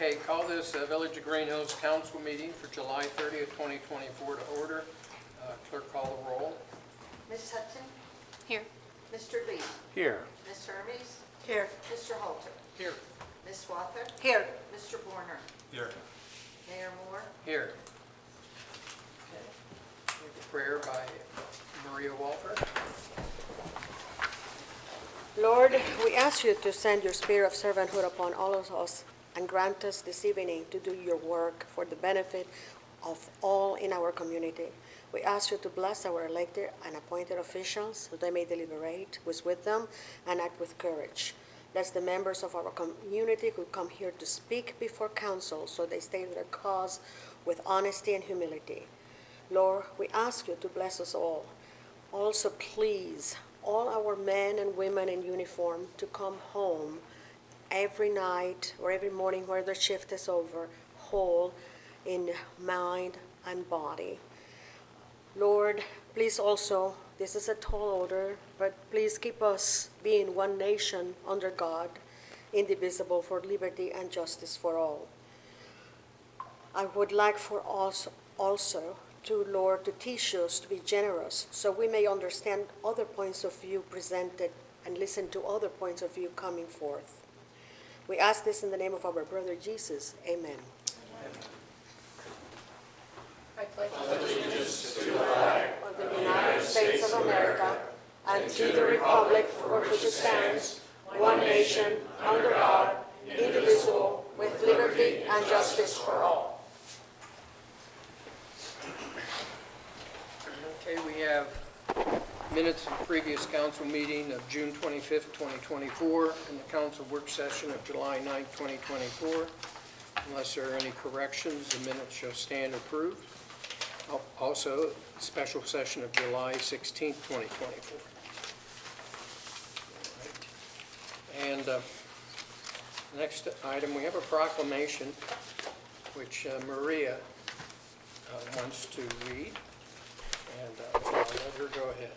Okay, call this Village of Greenhills Council meeting for July 30th, 2024 to order. Clerk, call the roll. Ms. Hudson? Here. Mr. Lee? Here. Ms. Hermes? Here. Mr. Halter? Here. Ms. Wather? Here. Mr. Borner? Here. Mayor Moore? Here. Okay. We have a prayer by Maria Walker. Lord, we ask you to send your spirit of servanthood upon all of us and grant us this evening to do your work for the benefit of all in our community. We ask you to bless our elected and appointed officials so they may deliberate with wisdom and act with courage. Bless the members of our community who come here to speak before council so they state their cause with honesty and humility. Lord, we ask you to bless us all. Also, please, all our men and women in uniform to come home every night or every morning where their shift is over, whole in mind and body. Lord, please also, this is a tall order, but please keep us being one nation under God, indivisible, for liberty and justice for all. I would like for us also to, Lord, to teach us to be generous so we may understand other points of view presented and listen to other points of view coming forth. We ask this in the name of our brother Jesus. Amen. I pledge Allegiance to the flag of the United States of America and to the republic for which it stands, one nation, under God, indivisible, with liberty and justice for all. Okay, we have minutes of the previous council meeting of June 25th, 2024, and the council work session of July 9th, 2024. Unless there are any corrections, the minutes shall stand approved. Also, special session of July 16th, 2024. All right. And next item, we have a proclamation which Maria wants to read. And I'll let her go ahead.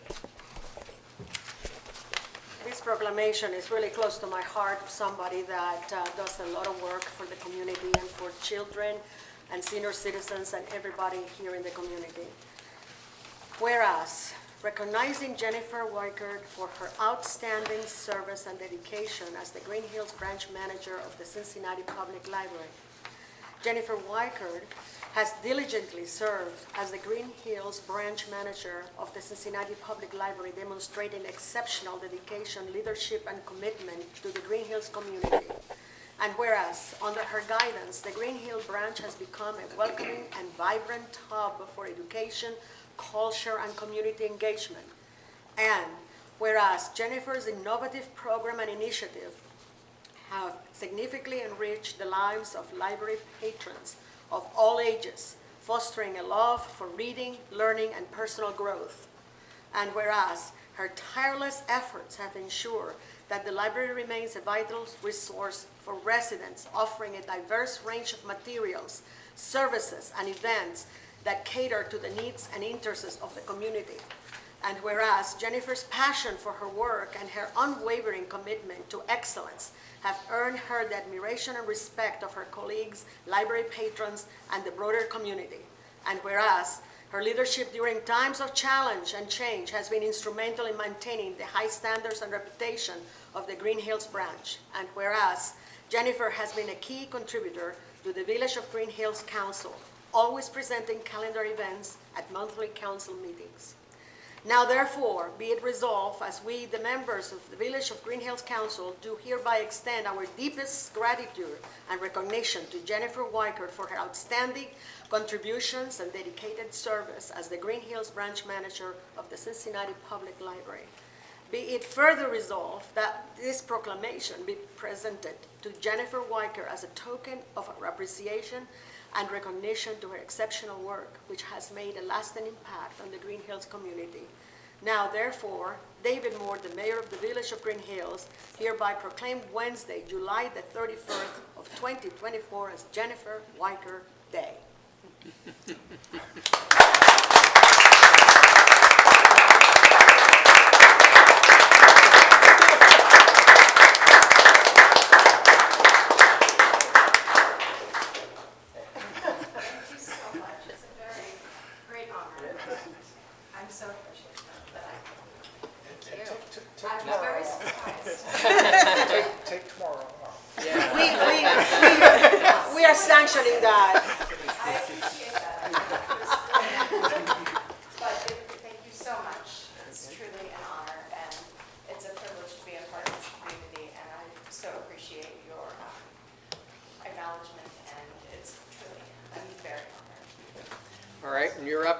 This proclamation is really close to my heart, somebody that does a lot of work for the community and for children and senior citizens and everybody here in the community. Whereas, recognizing Jennifer Weikert for her outstanding service and dedication as the Greenhills branch manager of the Cincinnati Public Library. Jennifer Weikert has diligently served as the Greenhills branch manager of the Cincinnati Public Library, demonstrating exceptional dedication, leadership, and commitment to the Greenhills community. And whereas, under her guidance, the Greenhill branch has become a welcoming and vibrant hub for education, culture, and community engagement. And whereas Jennifer's innovative program and initiative have significantly enriched the lives of library patrons of all ages, fostering a love for reading, learning, and personal growth. And whereas her tireless efforts have ensured that the library remains a vital resource for residents, offering a diverse range of materials, services, and events that cater to the needs and interests of the community. And whereas Jennifer's passion for her work and her unwavering commitment to excellence have earned her the admiration and respect of her colleagues, library patrons, and the broader community. And whereas her leadership during times of challenge and change has been instrumental in maintaining the high standards and reputation of the Greenhills branch. And whereas Jennifer has been a key contributor to the Village of Greenhills Council, always presenting calendar events at monthly council meetings. Now therefore, be it resolved, as we, the members of the Village of Greenhills Council, do hereby extend our deepest gratitude and recognition to Jennifer Weikert for her outstanding contributions and dedicated service as the Greenhills branch manager of the Cincinnati Public Library. Be it further resolved that this proclamation be presented to Jennifer Weikert as a token of our appreciation and recognition to her exceptional work, which has made a lasting impact on the Greenhills community. Now, therefore, David Moore, the mayor of the Village of Greenhills, hereby proclaimed Wednesday, July the 31st of 2024 as Jennifer Weikert Day.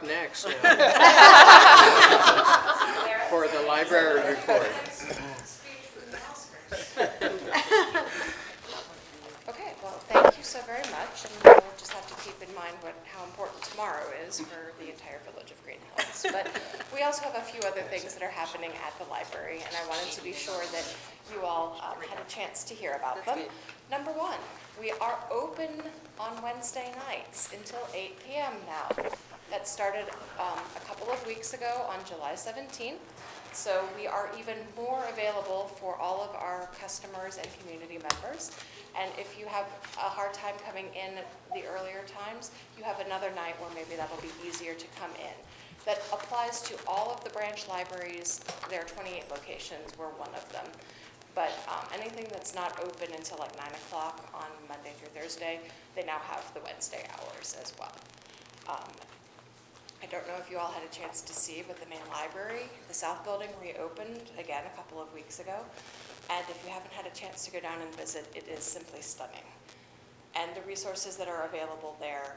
up next now for the library report. Okay, well, thank you so very much, and we'll just have to keep in mind how important tomorrow is for the entire village of Greenhills. But we also have a few other things that are happening at the library, and I wanted to be sure that you all had a chance to hear about them. Number one, we are open on Wednesday nights until 8 p.m. now. That started a couple of weeks ago on July 17th. So we are even more available for all of our customers and community members. And if you have a hard time coming in at the earlier times, you have another night where maybe that'll be easier to come in. That applies to all of the branch libraries. There are 28 locations. We're one of them. But anything that's not open until like 9 o'clock on Monday through Thursday, they now have the Wednesday hours as well. I don't know if you all had a chance to see, but the main library, the South Building, reopened again a couple of weeks ago. And if you haven't had a chance to go down and visit, it is simply stunning. And the resources that are available there,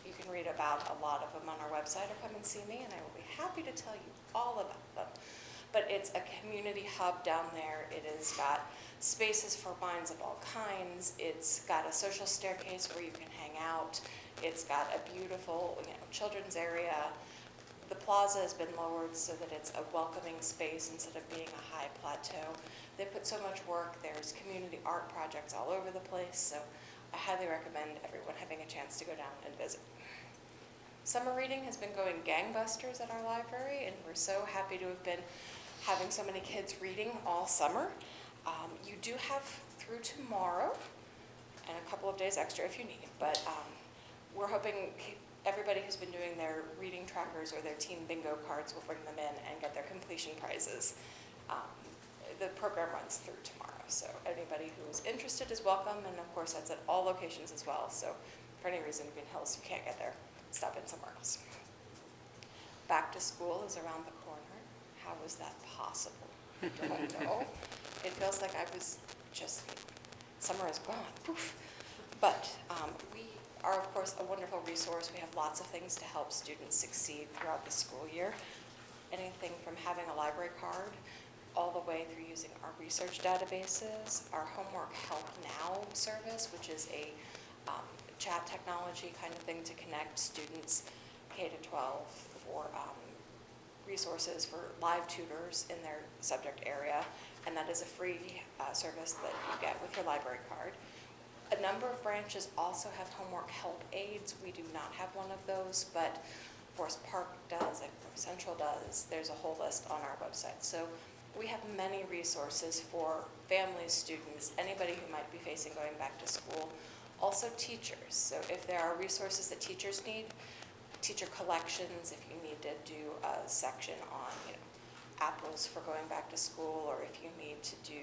you can read about a lot of them on our website or come and see me, and I will be happy to tell you all about them. But it's a community hub down there. It has got spaces for minds of all kinds. It's got a social staircase where you can hang out. It's got a beautiful, children's area. The plaza has been lowered so that it's a welcoming space instead of being a high plateau. They put so much work. There's community art projects all over the place, so I highly recommend everyone having a chance to go down and visit. Summer reading has been going gangbusters at our library, and we're so happy to have been having so many kids reading all summer. You do have through tomorrow and a couple of days extra if you need, but we're hoping everybody who's been doing their reading trackers or their teen bingo cards will bring them in and get their completion prizes. The program runs through tomorrow, so anybody who is interested is welcome, and of course that's at all locations as well, so for any reason Greenhills you can't get there, stop in somewhere else. Back to school is around the corner. How was that possible? I don't know. It feels like I was just, summer is gone, poof. But we are, of course, a wonderful resource. We have lots of things to help students succeed throughout the school year. Anything from having a library card all the way through using our research databases, our Homework Help Now service, which is a chat technology kind of thing to connect students K to 12 for resources for live tutors in their subject area, and that is a free service that you get with your library card. A number of branches also have homework help aids. We do not have one of those, but Forest Park does, and Central does. There's a whole list on our website. So we have many resources for families, students, anybody who might be facing going back to school. Also teachers. So if there are resources that teachers need, teacher collections, if you need to do a section on apples for going back to school, or if you need to do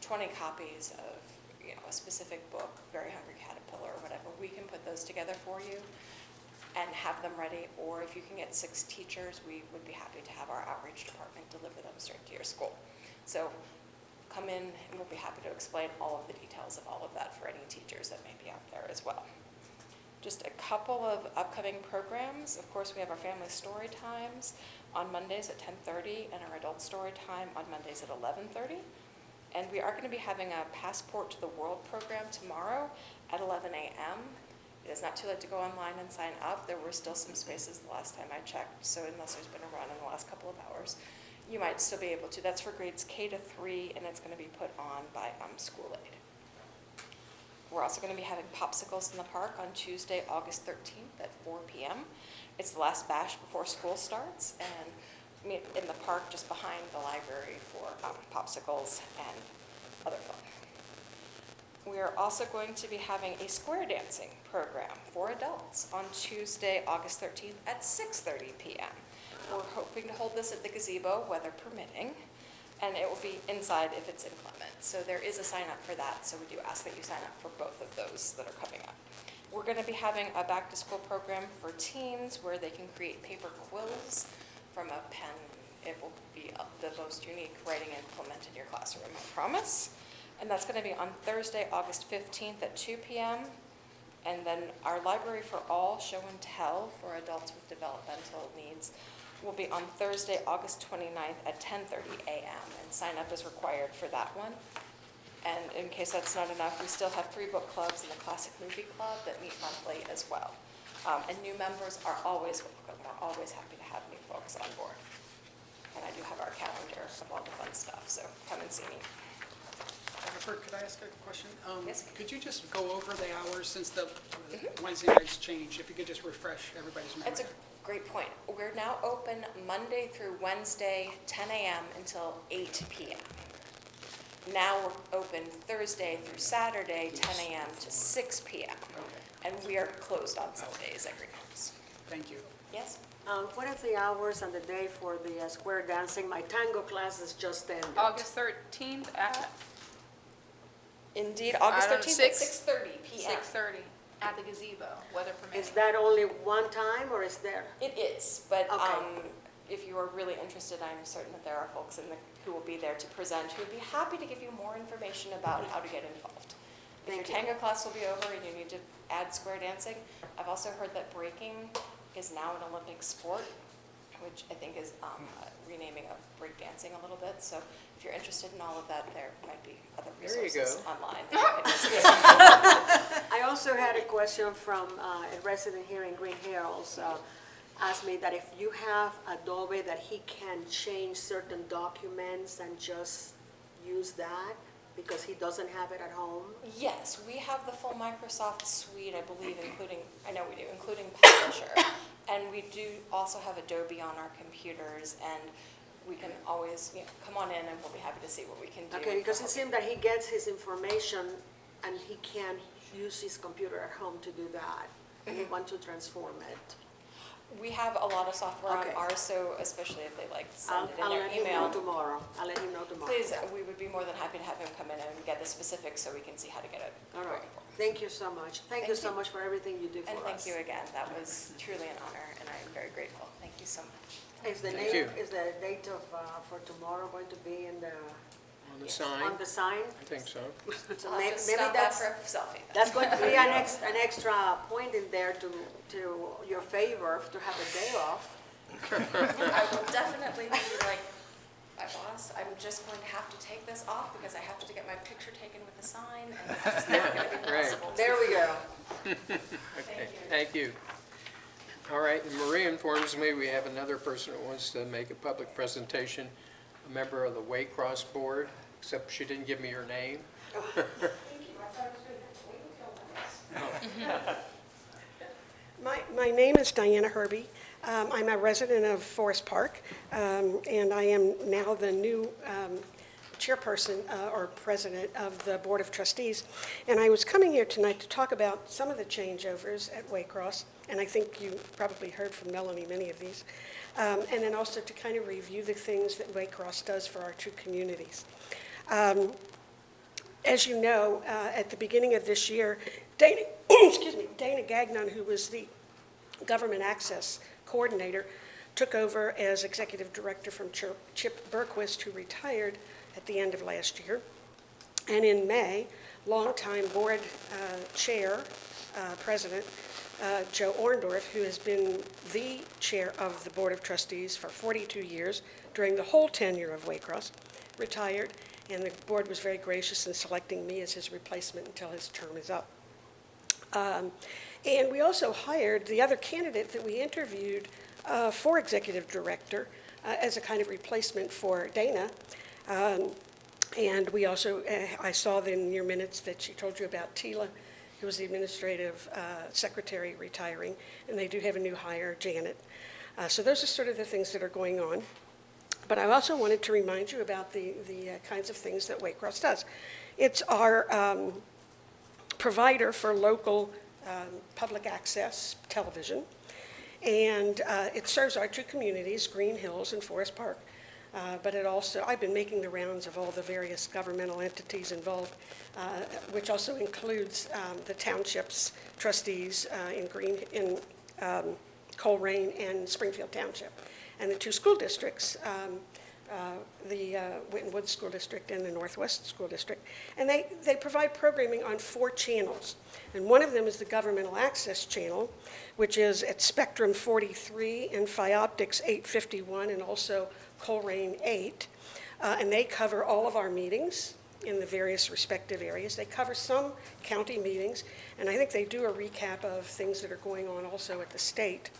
20 copies of a specific book, Very Hungry Caterpillar or whatever, we can put those together for you and have them ready. Or if you can get 6 teachers, we would be happy to have our outreach department deliver them straight to your school. So come in and we'll be happy to explain all of the details of all of that for any teachers that may be out there as well. Just a couple of upcoming programs. Of course, we have our family story times on Mondays at 10:30 and our adult story time on Mondays at 11:30. And we are going to be having a Passport to the World program tomorrow at 11 a.m. It is not too late to go online and sign up. There were still some spaces the last time I checked, so unless there's been a run in the last couple of hours, you might still be able to. That's for grades K to 3, and it's going to be put on by School Aid. We're also going to be having popsicles in the park on Tuesday, August 13th at 4 p.m. It's the last bash before school starts, and meet in the park just behind the library for popsicles and other fun. We are also going to be having a square dancing program for adults on Tuesday, August 13th at 6:30 p.m. We're hoping to hold this at the gazebo, weather permitting, and it will be inside if it's inclement. So there is a sign up for that, so we do ask that you sign up for both of those that are coming up. We're going to be having a back to school program for teens where they can create paper quills from a pen. It will be the most unique writing implement in your classroom, I promise. And that's going to be on Thursday, August 15th at 2 p.m. And then our Library for All show and tell for adults with developmental needs will be on Thursday, August 29th at 10:30 a.m. And sign up is required for that one. And in case that's not enough, we still have 3 book clubs and the Classic Movie Club that meet monthly as well. And new members are always welcome. We're always happy to have new folks on board. And I do have our calendar of all the fun stuff, so come and see me. Jennifer, could I ask a question? Yes. Could you just go over the hours since the Wednesday nights changed? If you could just refresh everybody's memory. That's a great point. We're now open Monday through Wednesday, 10 a.m. until 8 p.m. Now we're open Thursday through Saturday, 10 a.m. to 6 p.m. Okay, And we are closed on Sundays at Greenhills. thank you. Yes? What are the hours and the day for the square dancing? My tango class is just ended. August 13th at Indeed, August I don't know, 13th at 6? 6:30 p.m. 6:30 at the gazebo, weather permitting. Is that only one time, or is there? It is, but Okay. if you are really interested, I'm certain that there are folks who will be there to present who would be happy to give you more information about how to get involved. If your Thank you. tango class will be over and you need to add square dancing, I've also heard that breaking is now an Olympic sport, which I think is renaming of break dancing a little bit. So if you're interested in all of that, there might be other There you resources go. online. that you can visit. I also had a question from a resident here in Greenhills. Asked me that if you have Adobe, that he can change certain documents and just use that because he doesn't have it at home. Yes, we have the full Microsoft suite, I believe, including Publisher. And we do also have Adobe on our computers, and we can always, come on in and we'll be happy to see what we can do. Okay, because it seemed that he gets his information and he can't use his computer at home to do that. And he wants to transform it. We have a lot of software Okay. on ours, so especially if they like I'll send it in I'll their let him know email. tomorrow. I'll let him know tomorrow. Please, we would be more than happy to have him come in and get the specifics so we can see how to get it All going right. forward. Thank you so much. Thank you Thank so you. much for everything you do for us. And thank you again, that was truly an honor, and I am very grateful. Thank you so much. Is the Thank name, you. is the date of, for tomorrow going to be in the, On the Yes. sign? on the sign? I think so. So I'll maybe just maybe stop by that's, for a selfie. that's going to be an extra point in there to your favor to have a day off. I will definitely be like, my boss, I'm just going to have to take this off because I have to get my picture taken with the sign, and it's just not going to be Right. possible. There we go. Okay, thank you. All right, and Maria informs me we have another person that wants to make a public presentation, a member of the Waycross Board, except she didn't give me her name. My name is Diana Herbie. I'm a resident of Forest Park, and I am now the new chairperson or president of the Board of Trustees. And I was coming here tonight to talk about some of the changeovers at Waycross, and I think you probably heard from Melanie many of these, and then also to kind of review the things that Waycross does for our two communities. As you know, at the beginning of this year, Dana, excuse me, Dana Gagnon, who was the government access coordinator, took over as executive director from Chip Berquist, who retired at the end of last year. And in May, longtime board chair, president, Joe Orndorff, who has been the chair of the Board of Trustees for 42 years during the whole tenure of Waycross, retired, and the board was very gracious in selecting me as his replacement until his term is up. And we also hired the other candidate that we interviewed for executive director as a kind of replacement for Dana. And we also, I saw in your minutes that she told you about Tila, who was the administrative secretary retiring, and they do have a new hire, Janet. So those are sort of the things that are going on. But I also wanted to remind you about the kinds of things that Waycross does. It's our provider for local public access television, and it serves our two communities, Greenhills and Forest Park. But it also, I've been making the rounds of all the various governmental entities involved, which also includes the townships, trustees in Coleraine and Springfield Township, and the two school districts, the Winton Woods School District and the Northwest School District. And they provide programming on 4 channels. And one of them is the Governmental Access Channel, which is at Spectrum 43 and Phioptics 851 and also Coleraine 8. And they cover all of our meetings in the various respective areas. They cover some county meetings, and I think they do a recap of things that are going on also at the state.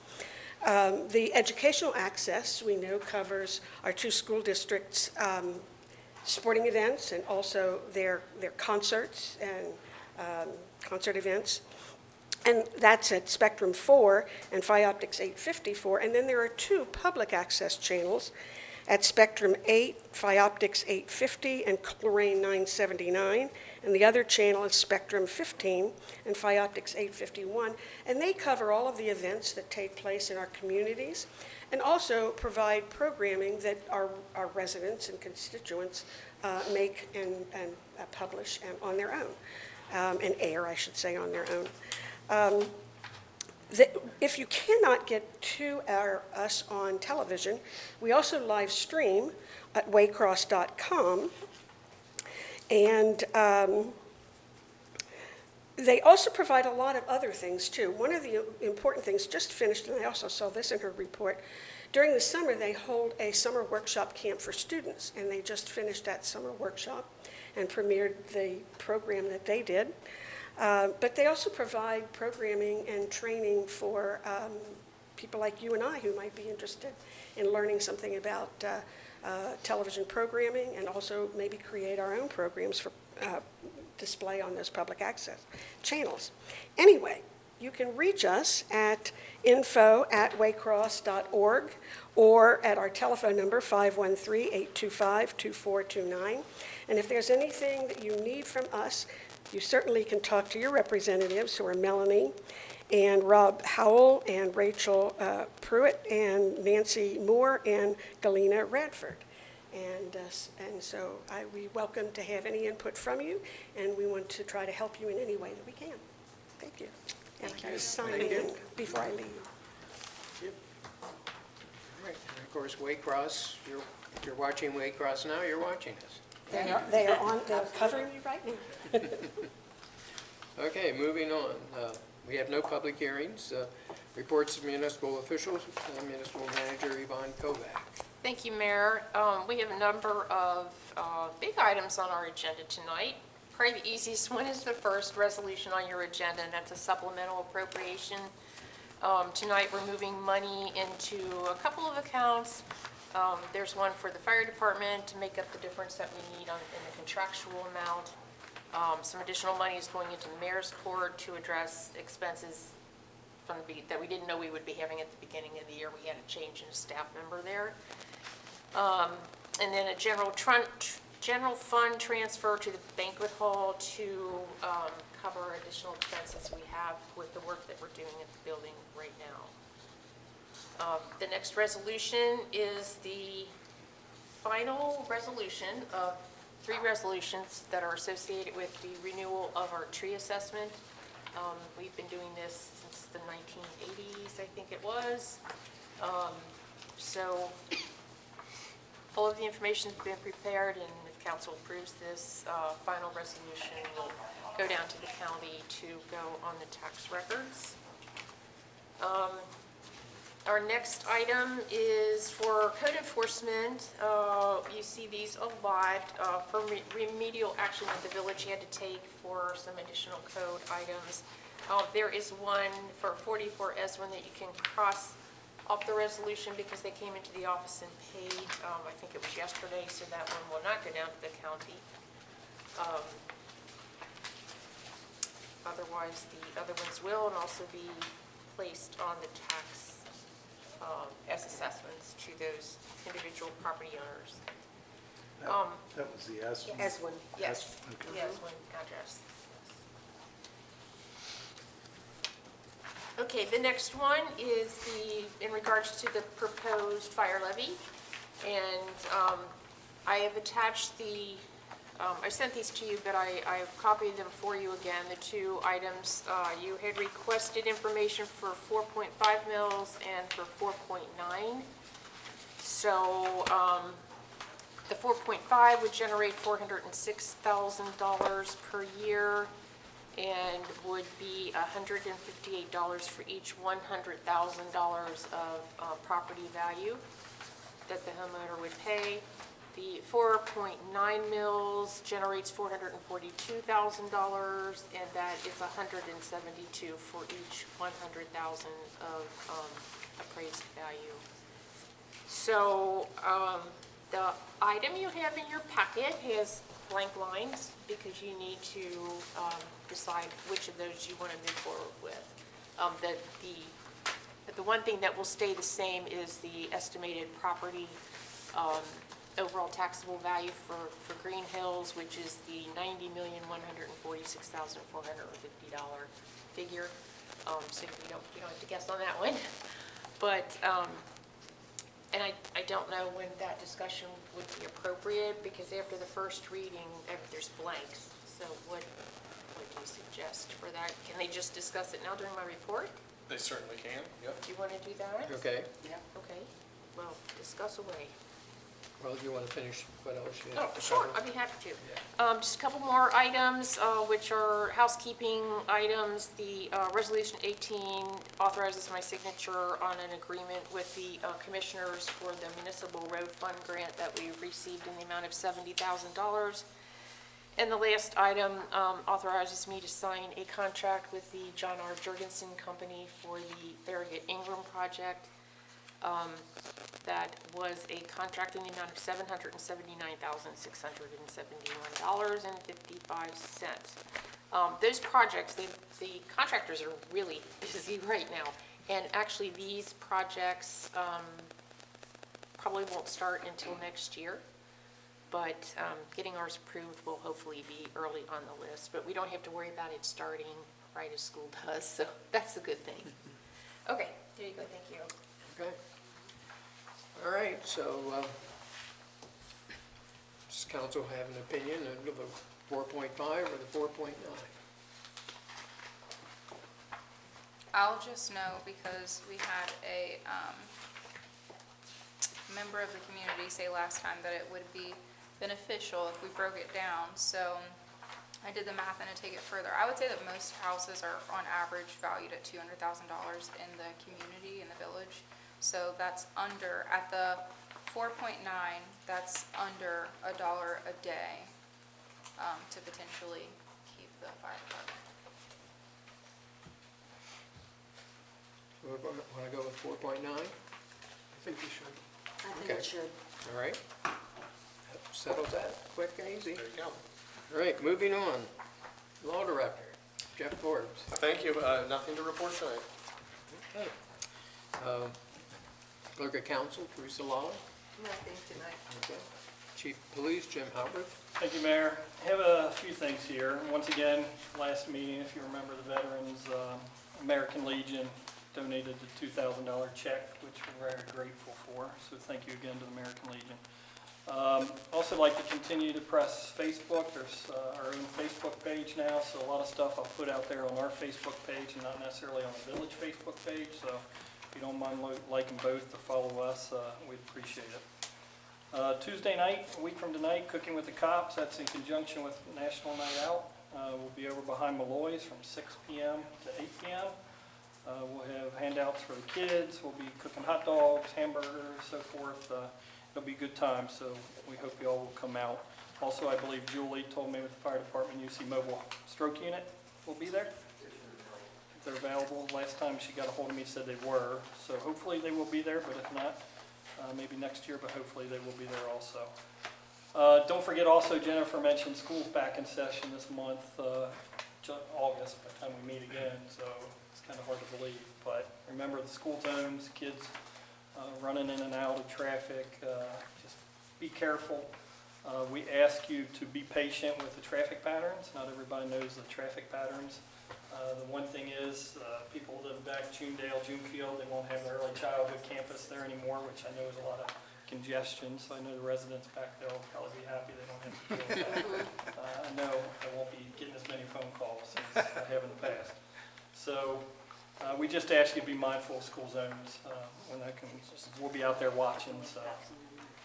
The educational access, we know, covers our 2 school districts' sporting events and also their concerts and concert events. And that's at Spectrum 4 and Phioptics 854. And then there are 2 public access channels at Spectrum 8, Phioptics 850, and Coleraine 979. And the other channel is Spectrum 15 and Phioptics 851. And they cover all of the events that take place in our communities and also provide programming that our residents and constituents make and publish on their own, and air, I should say, on their own. If you cannot get to us on television, we also live stream at waycross.com. And they also provide a lot of other things, too. One of the important things just finished, and I also saw this in her report, during the summer they hold a summer workshop camp for students, and they just finished that summer workshop and premiered the program that they did. But they also provide programming and training for people like you and I who might be interested in learning something about television programming and also maybe create our own programs for display on those public access channels. Anyway, you can reach us at info@waycross.org or at our telephone number 513-825-2429. And if there's anything that you need from us, you certainly can talk to your representatives, who are Melanie and Rob Howell and Rachel Pruitt and Nancy Moore and Galena Radford. And so we welcome to have any input from you, and we want to try to help you in any way that we can. Thank you. And I can sign in before I leave. All right, and of course, Waycross, if you're watching Waycross now, you're watching us. They're covering you right now. Okay, moving on. We have no public hearings. Reports of municipal officials, Municipal Manager Yvonne Kovac. Thank you, Mayor. We have a number of big items on our agenda tonight. Probably the easiest one is the first resolution on your agenda, and that's a supplemental appropriation. Tonight, we're moving money into a couple of accounts. There's one for the fire department to make up the difference that we need in the contractual amount. Some additional money is going into the mayor's court to address expenses that we didn't know we would be having at the beginning of the year. We had a change in a staff member there. And then a general fund transfer to the banquet hall to cover additional expenses we have with the work that we're doing at the building right now. The next resolution is the final resolution of 3 resolutions that are associated with the renewal of our tree assessment. We've been doing this since the 1980s, I think it was. So all of the information has been prepared, and if council approves this, final resolution will go down to the county to go on the tax records. Our next item is for code enforcement. You see these a lot for remedial action that the village had to take for some additional code items. There is one for 44 Eswin that you can cross off the resolution because they came into the office and paid. I think it was yesterday, so that one will not go down to the county. Otherwise, the other ones will, and also be placed on the tax as assessments to those individual property owners. That was the S one? As one. Yes, Okay. yes, one address. Okay, the next one is in regards to the proposed fire levy. And I have attached I sent these to you, but I've copied them for you again. The 2 items, you had requested information for 4.5 mils and for 4.9. So The 4.5 would generate $406,000 per year and would be $158 for each $100,000 of property value that the homeowner would pay. The 4.9 mils generates $442,000, and that is $172 for each 100,000 of appraised value. So the item you have in your packet has blank lines because you need to decide which of those you want to move forward with. The one thing that will stay the same is the estimated property overall taxable value for Greenhills, which is the $90,146,450 figure. So you don't have to guess on that one. But and I don't know when that discussion would be appropriate, because after the first reading, there's blanks. So what do you suggest for that? Can they just discuss it now during my report? They certainly can, yep. Do you want to do that? Okay, Okay, well, discuss away. well, if you want to finish, what else you Oh, have to sure, cover? I'd be happy to. Just a couple more items, which are housekeeping items. The Resolution 18 authorizes my signature on an agreement with the commissioners for the Municipal Road Fund grant that we received in the amount of $70,000. And the last item authorizes me to sign a contract with the John R. Jurgensen Company for the Farragut Ingram project. That was a contract in the amount of $779,671.55. Those projects, the contractors are really busy right now. And actually, these projects probably won't start until next year. But getting ours approved will hopefully be early on the list. But we don't have to worry about it starting right as school does, so that's a good thing. Okay, there you go, thank you. Okay. All right, so does council have an opinion of the 4.5 or the 4.9? I'll just know because we had a member of the community say last time that it would be beneficial if we broke it down. So I did the math and to take it further, I would say that most houses are on average valued at $200,000 in the community, in the village. So that's under, at the 4.9, that's under $1 a day to potentially keep the fire department. Want to go with 4.9? I think we should. I think Okay. it should. All right. That settles that quick and easy. There you go. All right, moving on. Law Director, Jeff Forbes. Thank you. Nothing to report tonight. Okay. Clerk of Council, Teresa Lawler. Nothing tonight. Okay. Chief of Police, Jim Halbert. Thank you, Mayor. I have a few things here. Once again, last meeting, if you remember, the Veterans American Legion donated the $2,000 check, which we're very grateful for. So thank you again to the American Legion. Also like to continue to press Facebook. There's our own Facebook page now, so a lot of stuff I'll put out there on our Facebook page and not necessarily on the village Facebook page. So if you don't mind liking both to follow us, we'd appreciate it. Tuesday night, a week from tonight, Cooking with the Cops. That's in conjunction with National Night Out. We'll be over behind Malloy's from 6 p.m. to 8 p.m. We'll have handouts for the kids. We'll be cooking hot dogs, hamburgers, so forth. It'll be a good time, so we hope you all will come out. Also, I believe Julie told me with the fire department, UC Mobile Stroke Unit will be there. If they're available. Last time she got a hold of me, said they were. So hopefully they will be there, but if not, maybe next year, but hopefully they will be there also. Don't forget also, Jennifer mentioned school's back in session this month, August, by the time we meet again, so it's kind of hard to believe. But remember the school zones, kids running in and out of traffic, just be careful. We ask you to be patient with the traffic patterns. Not everybody knows the traffic patterns. The one thing is, people live back Junedale, Junefield, they won't have the early childhood campus there anymore, which I know is a lot of congestion, so I know the residents back there will probably be happy they don't have to deal with that. I know I won't be getting as many phone calls as I have in the past. So we just ask you to be mindful of school zones when that can, we'll be out there watching, so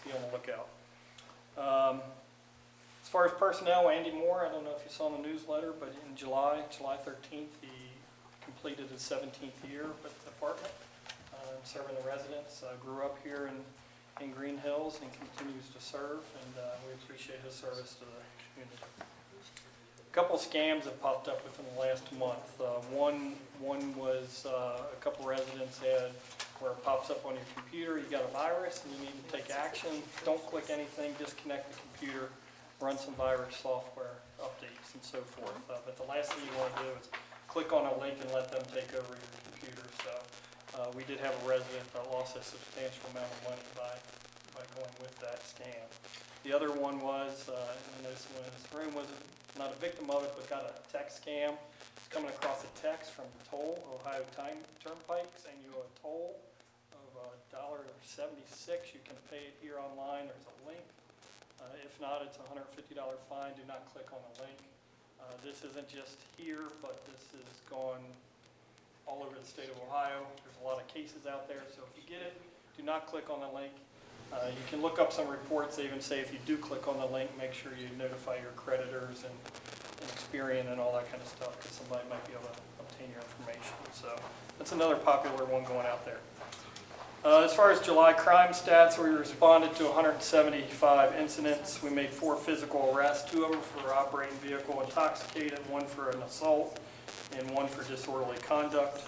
be on the lookout. As far as personnel, Andy Moore, I don't know if you saw in the newsletter, but in July 13th, he completed his 17th year with the department, serving the residents. Grew up here in Greenhills and continues to serve, and we appreciate his service to the community. A couple scams have popped up within the last month. One was a couple residents had where it pops up on your computer, you got a virus and you need to take action. Don't click anything, disconnect the computer, run some virus software updates and so forth. But the last thing you want to do is click on a link and let them take over your computer. So we did have a resident that lost a substantial amount of money by going with that scam. The other one was, and this one in this room was not a victim of it, but got a text scam. It's coming across a text from Toll, Ohio Turnpike, saying you owe a toll of $1.76. You can pay it here online. There's a link. If not, it's a $150 fine. Do not click on the link. This isn't just here, but this has gone all over the state of Ohio. There's a lot of cases out there, so if you get it, do not click on the link. You can look up some reports. They even say if you do click on the link, make sure you notify your creditors and Experian and all that kind of stuff, because somebody might be able to obtain your information. So that's another popular one going out there. As far as July crime stats, we responded to 175 incidents. We made 4 physical arrests, 2 of them for operating vehicle intoxicated, 1 for an assault, and 1 for disorderly conduct.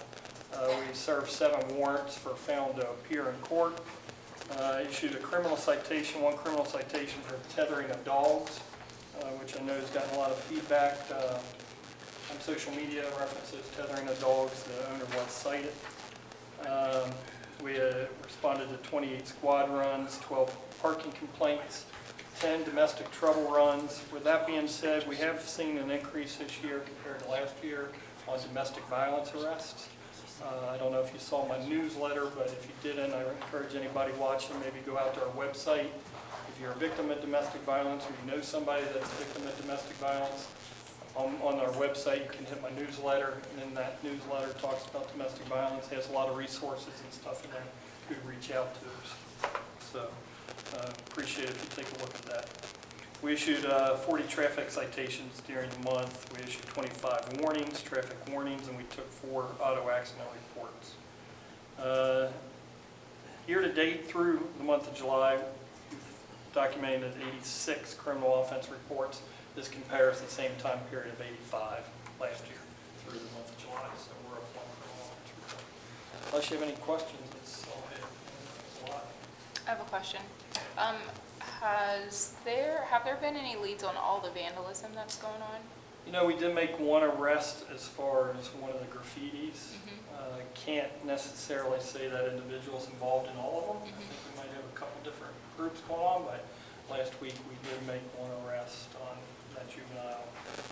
We served 7 warrants for failure to appear in court. Issued a criminal citation, 1 criminal citation for tethering of dogs, which I know has gotten a lot of feedback on social media, references tethering of dogs. The owner was cited. We responded to 28 squad runs, 12 parking complaints, 10 domestic trouble runs. With that being said, we have seen an increase this year compared to last year on domestic violence arrests. I don't know if you saw my newsletter, but if you didn't, I encourage anybody watching, maybe go out to our website. If you're a victim of domestic violence or you know somebody that's a victim of domestic violence, on our website you can hit my newsletter, and then that newsletter talks about domestic violence, has a lot of resources and stuff in there you could reach out to us. So appreciate it if you take a look at that. We issued 40 traffic citations during the month. We issued 25 warnings, traffic warnings, and we took 4 auto accident reports. Year to date through the month of July, we've documented 86 criminal offense reports. This compares the same time period of 85 last year through the month of July, so we're up on criminal offense reports. Unless you have any questions, it's all here. It's a lot. I have a question. Have there been any leads on all the vandalism that's going on? You know, we did make 1 arrest as far as one of the graffitis. Can't necessarily say that individual's involved in all of them. I think we might have a couple different groups going on, but last week we did make 1 arrest on that juvenile,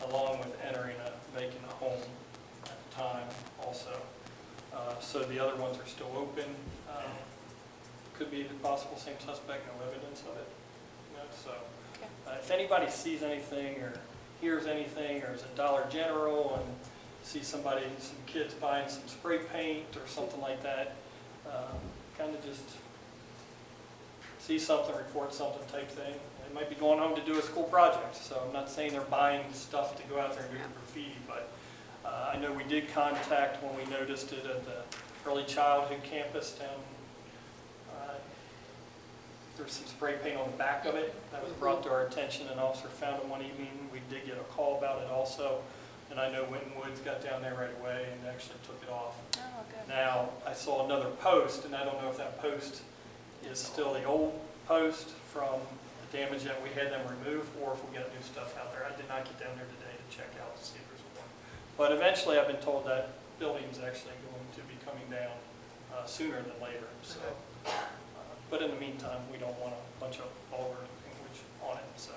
along with entering a vacant home at the time also. So the other ones are still open. Could be the possible same suspect, no evidence of it. You know, so if anybody sees anything or hears anything, or is at Dollar General and see some kids buying some spray paint or something like that, kind of just see something, report something type thing. They might be going home to do a school project, so I'm not saying they're buying stuff to go out there and do graffiti, but I know we did contact when we noticed it at the early childhood campus down. There's some spray paint on the back of it that was brought to our attention. An officer found it one evening. We did get a call about it also, and I know Winton Woods got down there right away and actually took it off. Oh, good. Now, I saw another post, and I don't know if that post is still the old post from the damage that we had them remove, or if we got new stuff out there. I did not get down there today to check out to see if there's one. But eventually, I've been told that building's actually going to be coming down sooner than later. So, but in the meantime, we don't want a bunch of vulgar language on it. So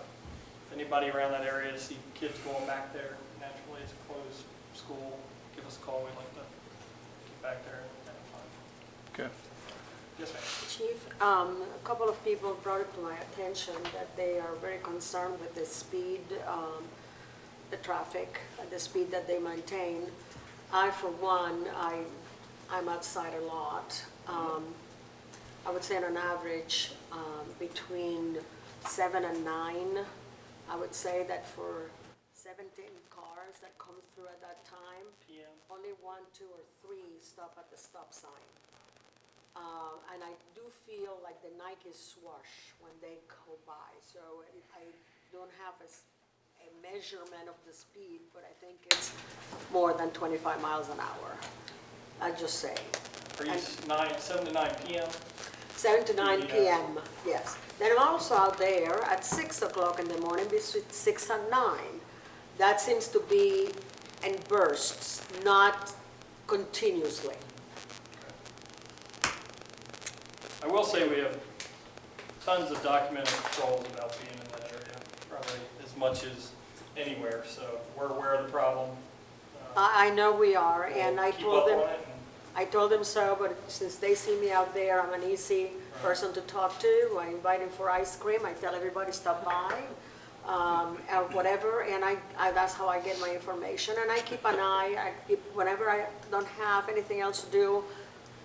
if anybody around that area see kids going back there, naturally it's a closed school, give us a call. We'd like to get back there and have fun. Okay. Yes, ma'am. Chief, a couple of people brought it to my attention that they are very concerned with the speed, the traffic, the speed that they maintain. I, for one, I'm outside a lot. I would say on an average, between 7 and 9. I would say that for 17 cars that come through at that time, PM. only 1, 2, or 3 stop at the stop sign. And I do feel like the Nike swoosh when they go by. So I don't have a measurement of the speed, but I think it's more than 25 miles an hour. I just say. Are you And- 7 to 9 PM? 7 to 9 Yeah. PM, yes. Then I'm also out there at 6 o'clock in the morning between 6 and 9. That seems to be in bursts, not continuously. I will say we have tons of documented patrols about being in that area, probably as much as anywhere, so we're aware of the problem. I know we are, and We'll I keep told up them, on it, and I told them so, but since they see me out there, I'm an easy person to talk to. I invite them for ice cream, I tell everybody stop by, or whatever, and that's how I get my information. And I keep an eye, whenever I don't have anything else to do,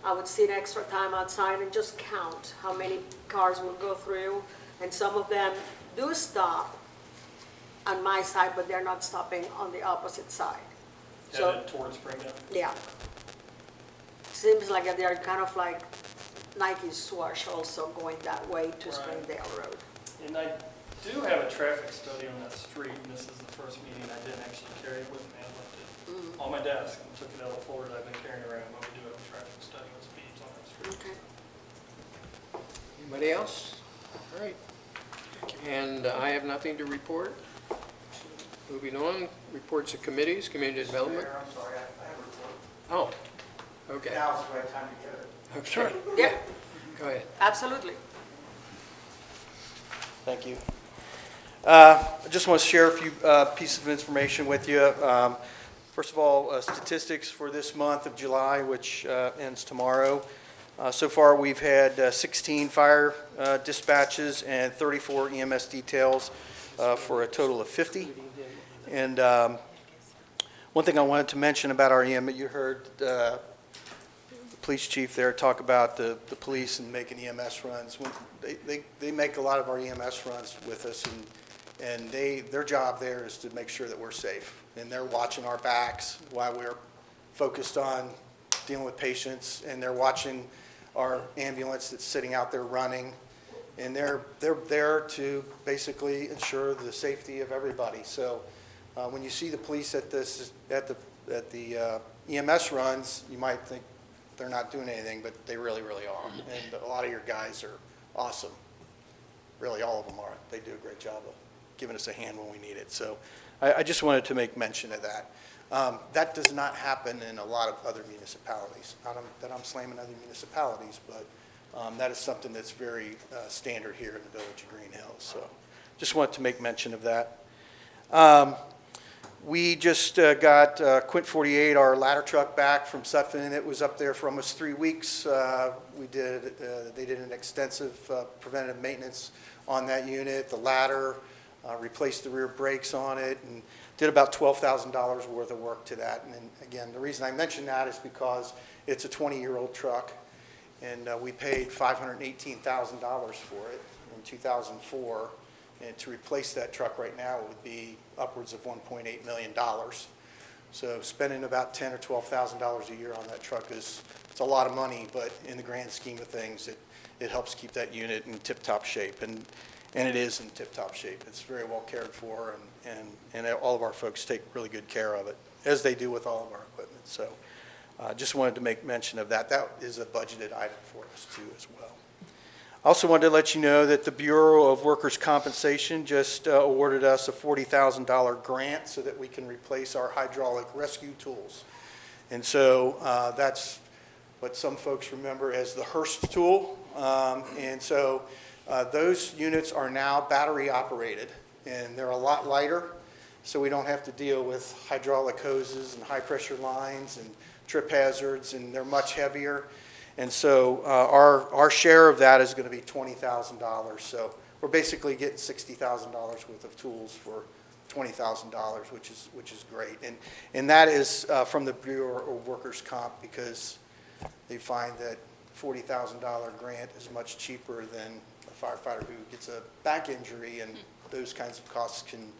I would sit extra time outside and just count how many cars will go through. And some of them do stop on my side, but they're not stopping on the opposite side. So, headed towards Springdale. yeah. Seems like they're kind of like Nike swoosh also going that way to Right. Springdale Road. And I do have a traffic study on that street, and this is the first meeting I didn't actually carry it with me. I left it on my desk and took it out of the folder that I've been carrying around, but we do have a traffic study on speeds on that street. Okay. Anybody else? All right. And I have nothing to report. Moving on, reports of committees, community development. Mayor, I'm sorry, I have a report. Oh, okay. Now's the right time to get it. Sure. Yeah, Go ahead. absolutely. Thank you. I just want to share a few pieces of information with you. First of all, statistics for this month of July, which ends tomorrow. So far, we've had 16 fire dispatches and 34 EMS details for a total of 50. And one thing I wanted to mention about our EMS, you heard the police chief there talk about the police and making EMS runs. They make a lot of our EMS runs with us, and their job there is to make sure that we're safe. And they're watching our backs while we're focused on dealing with patients, and they're watching our ambulance that's sitting out there running. And they're there to basically ensure the safety of everybody. So when you see the police at the EMS runs, you might think they're not doing anything, but they really, really are. And a lot of your guys are awesome. Really, all of them are. They do a great job of giving us a hand when we need it. So I just wanted to make mention of that. That does not happen in a lot of other municipalities. Not that I'm slamming other municipalities, but that is something that's very standard here in the village of Greenhills. So just wanted to make mention of that. We just got Quint 48, our ladder truck, back from Sutphin. It was up there for almost 3 weeks. They did an extensive preventative maintenance on that unit, the ladder, replaced the rear brakes on it, and did about $12,000 worth of work to that. And again, the reason I mention that is because it's a 20-year-old truck, and we paid $518,000 for it in 2004. And to replace that truck right now would be upwards of $1.8 million. So spending about $10,000 or $12,000 a year on that truck it's a lot of money, but in the grand scheme of things, it helps keep that unit in tip-top shape. And it is in tip-top shape. It's very well cared for, and all of our folks take really good care of it, as they do with all of our equipment. So just wanted to make mention of that. That is a budgeted item for us too as well. I also wanted to let you know that the Bureau of Workers' Compensation just awarded us a $40,000 grant so that we can replace our hydraulic rescue tools. And so that's what some folks remember as the Hearst tool. And so those units are now battery operated, and they're a lot lighter, so we don't have to deal with hydraulic hoses and high pressure lines and trip hazards, and they're much heavier. And so our share of that is going to be $20,000. So we're basically getting $60,000 worth of tools for $20,000, which is great. And that is from the Bureau of Workers' Comp, because they find that $40,000 grant is much cheaper than a firefighter who gets a back injury, and those kinds of costs can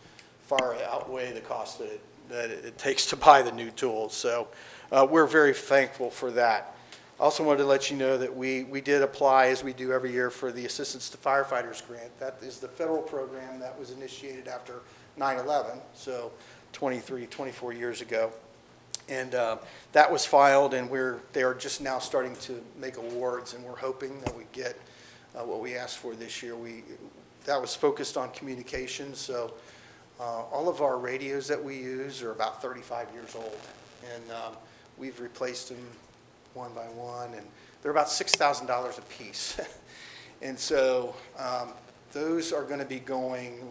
far outweigh the cost that it takes to buy the new tools. So we're very thankful for that. I also wanted to let you know that we did apply, as we do every year, for the Assistance to Firefighters Grant. That is the federal program that was initiated after 9/11, so 24 years ago. And that was filed, and they are just now starting to make awards, and we're hoping that we get what we asked for this year. That was focused on communication, so all of our radios that we use are about 35 years old, and we've replaced them one by one, and they're about $6,000 a piece. And so those are going to be going,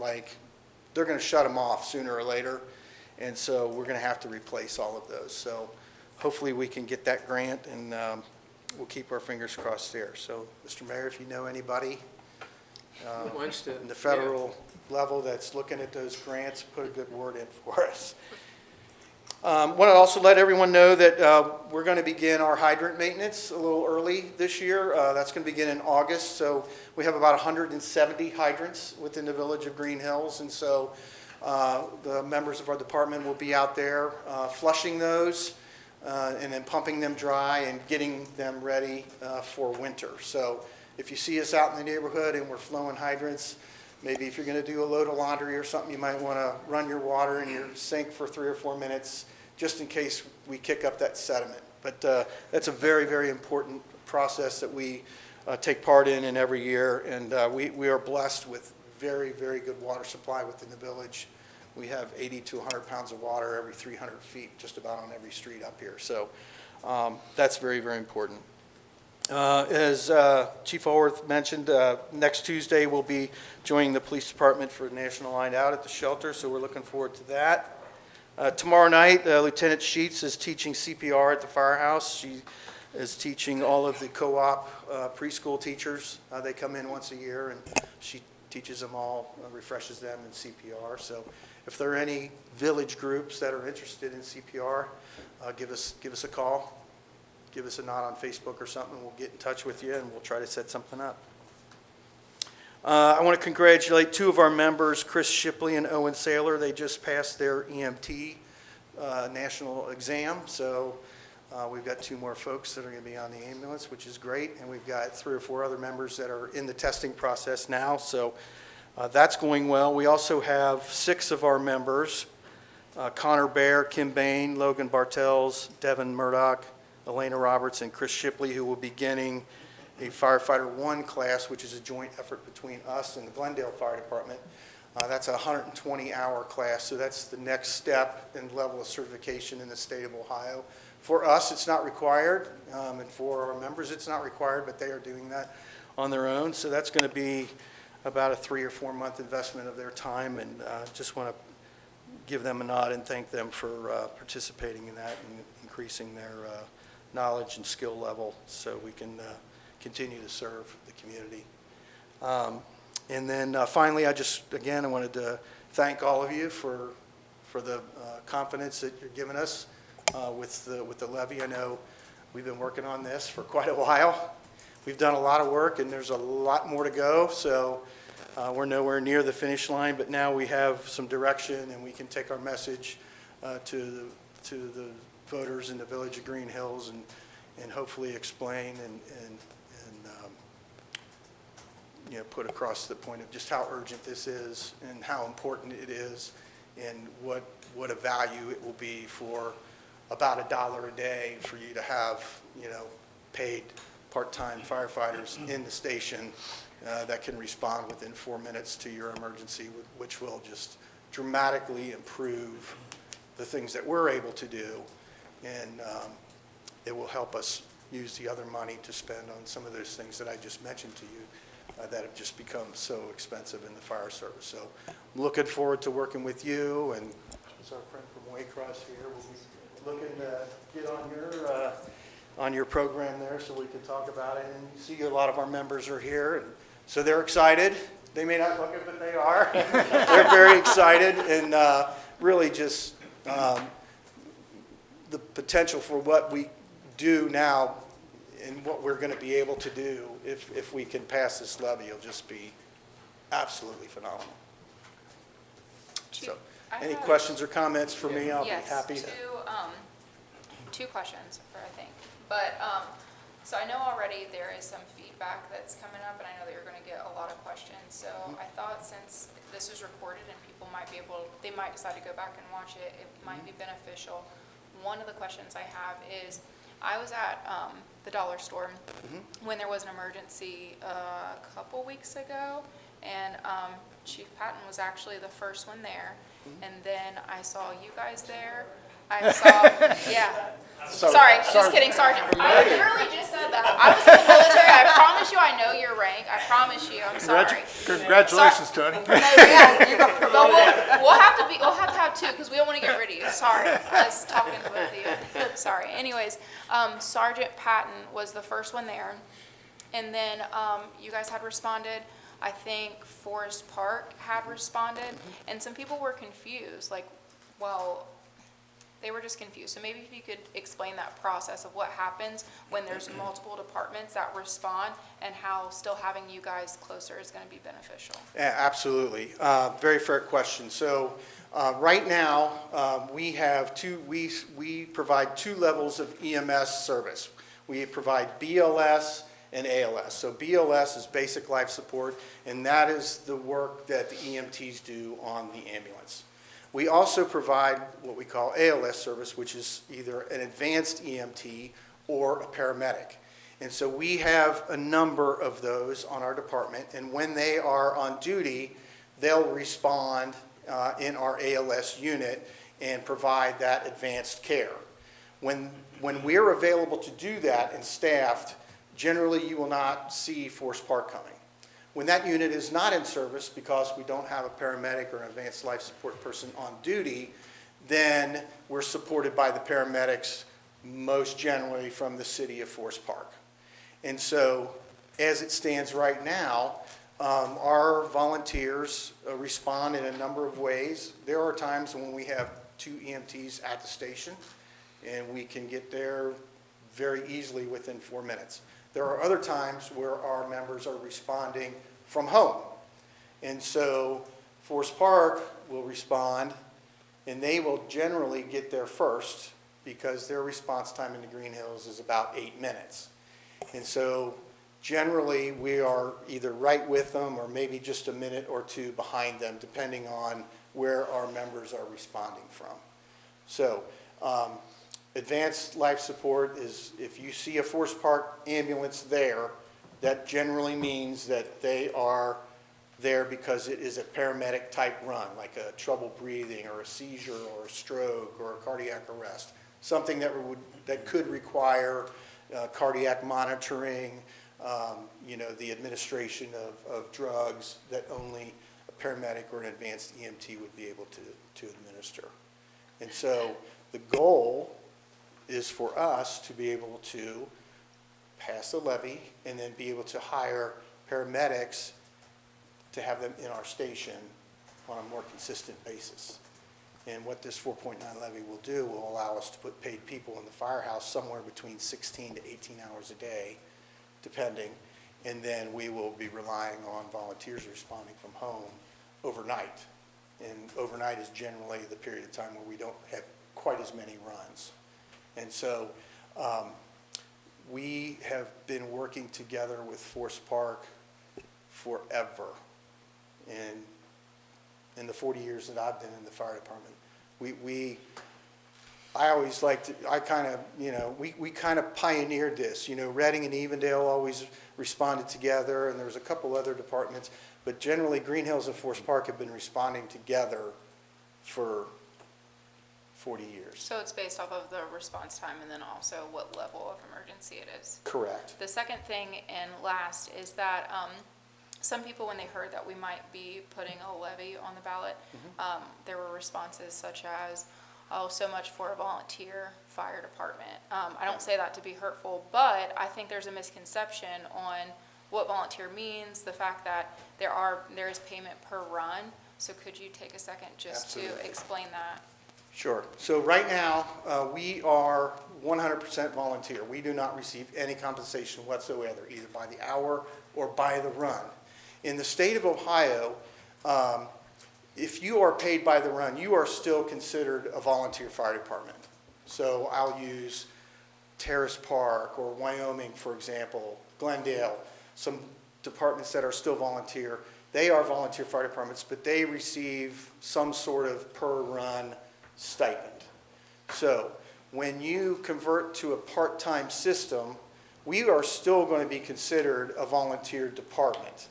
they're going to shut them off sooner or later, and so we're going to have to replace all of those. So hopefully we can get that grant, and we'll keep our fingers crossed there. So, Mr. Mayor, if you know anybody Wants to- in the federal level that's looking at those grants, put a good word in for us. Want to also let everyone know that we're going to begin our hydrant maintenance a little early this year. That's going to begin in August. So we have about 170 hydrants within the village of Greenhills, and so the members of our department will be out there flushing those and then pumping them dry and getting them ready for winter. So if you see us out in the neighborhood and we're flowing hydrants, maybe if you're going to do a load of laundry or something, you might want to run your water in your sink for 3 or 4 minutes, just in case we kick up that sediment. But that's a very, very important process that we take part in every year, and we are blessed with very, very good water supply within the village. We have 80 to 100 pounds of water every 300 feet, just about on every street up here. So that's very, very important. As Chief Allworth mentioned, next Tuesday we'll be joining the police department for National Night Out at the shelter, so we're looking forward to that. Tomorrow night, Lieutenant Sheets is teaching CPR at the firehouse. She is teaching all of the co-op preschool teachers. They come in once a year, and she teaches them all, refreshes them in CPR. So if there are any village groups that are interested in CPR, give us a call. Give us a nod on Facebook or something. We'll get in touch with you, and we'll try to set something up. I want to congratulate 2 of our members, Chris Shipley and Owen Saylor. They just passed their EMT national exam, so we've got 2 more folks that are going to be on the ambulance, which is great, and we've got 3 or 4 other members that are in the testing process now, so that's going well. We also have 6 of our members, Connor Bear, Kim Bain, Logan Bartels, Devin Murdoch, Elena Roberts, and Chris Shipley, who will be beginning a Firefighter 1 class, which is a joint effort between us and the Glendale Fire Department. That's a 120-hour class, so that's the next step in level of certification in the state of Ohio. For us, it's not required, and for our members, it's not required, but they are doing that on their own. So that's going to be about a 3 or 4 month investment of their time, and just want to give them a nod and thank them for participating in that and increasing their knowledge and skill level so we can continue to serve the community. And then finally, I wanted to thank all of you for the confidence that you're giving us with the levy. I know we've been working on this for quite a while. We've done a lot of work, and there's a lot more to go, so we're nowhere near the finish line, but now we have some direction, and we can take our message to the voters in the village of Greenhills and hopefully explain and put across the point of just how urgent this is and how important it is and what a value it will be for about $1 a day for you to have, paid part-time firefighters in the station that can respond within 4 minutes to your emergency, which will just dramatically improve the things that we're able to do, and it will help us use the other money to spend on some of those things that I just mentioned to you that have just become so expensive in the fire service. So I'm looking forward to working with you, and there's our friend from Waycross here. We'll be looking to get on your program there so we can talk about it. And you see a lot of our members are here, and so they're excited. They may not look it, but they are. They're very excited, and really just the potential for what we do now and what we're going to be able to do if we can pass this levy will just be absolutely phenomenal. Chief, So, I any have- questions or comments for me? I'll be Yes, happy to. two questions, I think. But, so I know already there is some feedback that's coming up, and I know that you're gonna get a lot of questions. So I thought since this is recorded and people might be able, they might decide to go back and watch it, it might be beneficial. One of the questions I have is, I was at the dollar store when there was an emergency a couple weeks ago, and Chief Patton was actually the first one there, and then I saw you guys there. I saw, yeah. Sorry, just kidding, Sergeant. I literally just said that. I was in the military. I promise you, I know your rank. I promise you. I'm sorry. Congratulations, Tony. No, yeah, you're but we'll have to have two because we don't want to get rid of you. Sorry, I was talking to both of you. Sorry. Anyways, Sergeant Patton was the first one there, and then you guys had responded. I think Forest Park had responded, and some people were confused. Like, well, they were just confused. So maybe if you could explain that process of what happens when there's multiple departments that respond and how still having you guys closer is going to be beneficial. Yeah, absolutely. Very fair question. So right now, we provide two levels of EMS service. We provide BLS and ALS. So BLS is basic life support, and that is the work that the EMTs do on the ambulance. We also provide what we call ALS service, which is either an advanced EMT or a paramedic. And so we have a number of those on our department, and when they are on duty, they'll respond in our ALS unit and provide that advanced care. When we're available to do that and staffed, generally you will not see Forest Park coming. When that unit is not in service because we don't have a paramedic or an advanced life support person on duty, then we're supported by the paramedics, most generally from the city of Forest Park. And so, as it stands right now, our volunteers respond in a number of ways. There are times when we have 2 EMTs at the station, and we can get there very easily within 4 minutes. There are other times where our members are responding from home. And so Forest Park will respond, and they will generally get there first because their response time in the Greenhills is about 8 minutes. And so generally we are either right with them or maybe just a minute or 2 behind them, depending on where our members are responding from. So advanced life support is if you see a Forest Park ambulance there, that generally means that they are there because it is a paramedic type run, like a trouble breathing or a seizure or a stroke or a cardiac arrest, something that could require cardiac monitoring, the administration of drugs that only a paramedic or an advanced EMT would be able to administer. And so the goal is for us to be able to pass a levy and then be able to hire paramedics to have them in our station on a more consistent basis. And what this 4.9 levy will do will allow us to put paid people in the firehouse somewhere between 16 to 18 hours a day, depending, and then we will be relying on volunteers responding from home overnight. And overnight is generally the period of time where we don't have quite as many runs. And so we have been working together with Forest Park forever. And in the 40 years that I've been in the fire department, I always like to, we kind of pioneered this. Reading and Evendale always responded together, and there's a couple other departments, but generally Greenhills and Forest Park have been responding together for 40 years. So it's based off of the response time and then also what level of emergency it is. Correct. The second thing and last is that some people, when they heard that we might be putting a levy on the ballot, there were responses such as, oh, so much for a volunteer fire department. I don't say that to be hurtful, but I think there's a misconception on what volunteer means, the fact that there is payment per run. So could you take a second just Absolutely. to explain that? Sure. So right now, we are 100% volunteer. We do not receive any compensation whatsoever, either by the hour or by the run. In the state of Ohio, if you are paid by the run, you are still considered a volunteer fire department. So I'll use Terrace Park or Wyoming, for example, Glendale, some departments that are still volunteer. They are volunteer fire departments, but they receive some sort of per run stipend. So when you convert to a part-time system, we are still going to be considered a volunteer department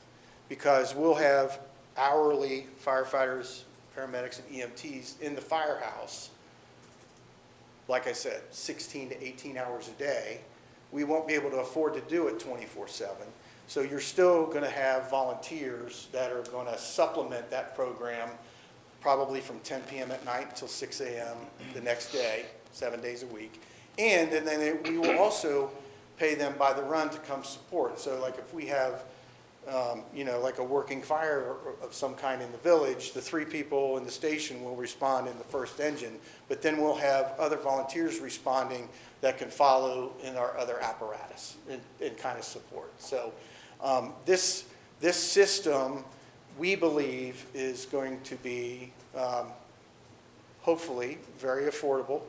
because we'll have hourly firefighters, paramedics, and EMTs in the firehouse. Like I said, 16 to 18 hours a day. We won't be able to afford to do it 24/7. So you're still going to have volunteers that are going to supplement that program probably from 10 p.m. at night until 6 a.m. the next day, 7 days a week. And then we will also pay them by the run to come support. So like if we have, like a working fire of some kind in the village, the 3 people in the station will respond in the first engine, but then we'll have other volunteers responding that can follow in our other apparatus and kind of support. So this system, we believe, is going to be hopefully very affordable,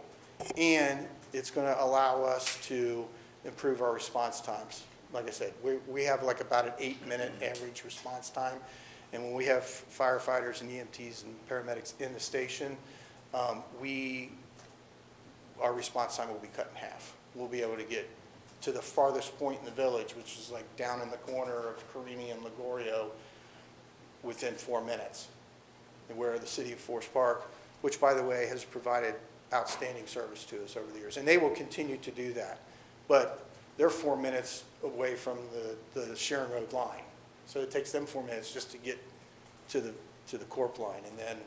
and it's going to allow us to improve our response times. Like I said, we have like about an 8-minute average response time, and when we have firefighters and EMTs and paramedics in the station, our response time will be cut in half. We'll be able to get to the farthest point in the village, which is like down in the corner of Carini and Ligorio, within 4 minutes. And where the city of Forest Park, which by the way has provided outstanding service to us over the years, and they will continue to do that. But they're 4 minutes away from the Sharon Road line. So it takes them 4 minutes just to get to the Corp line, and then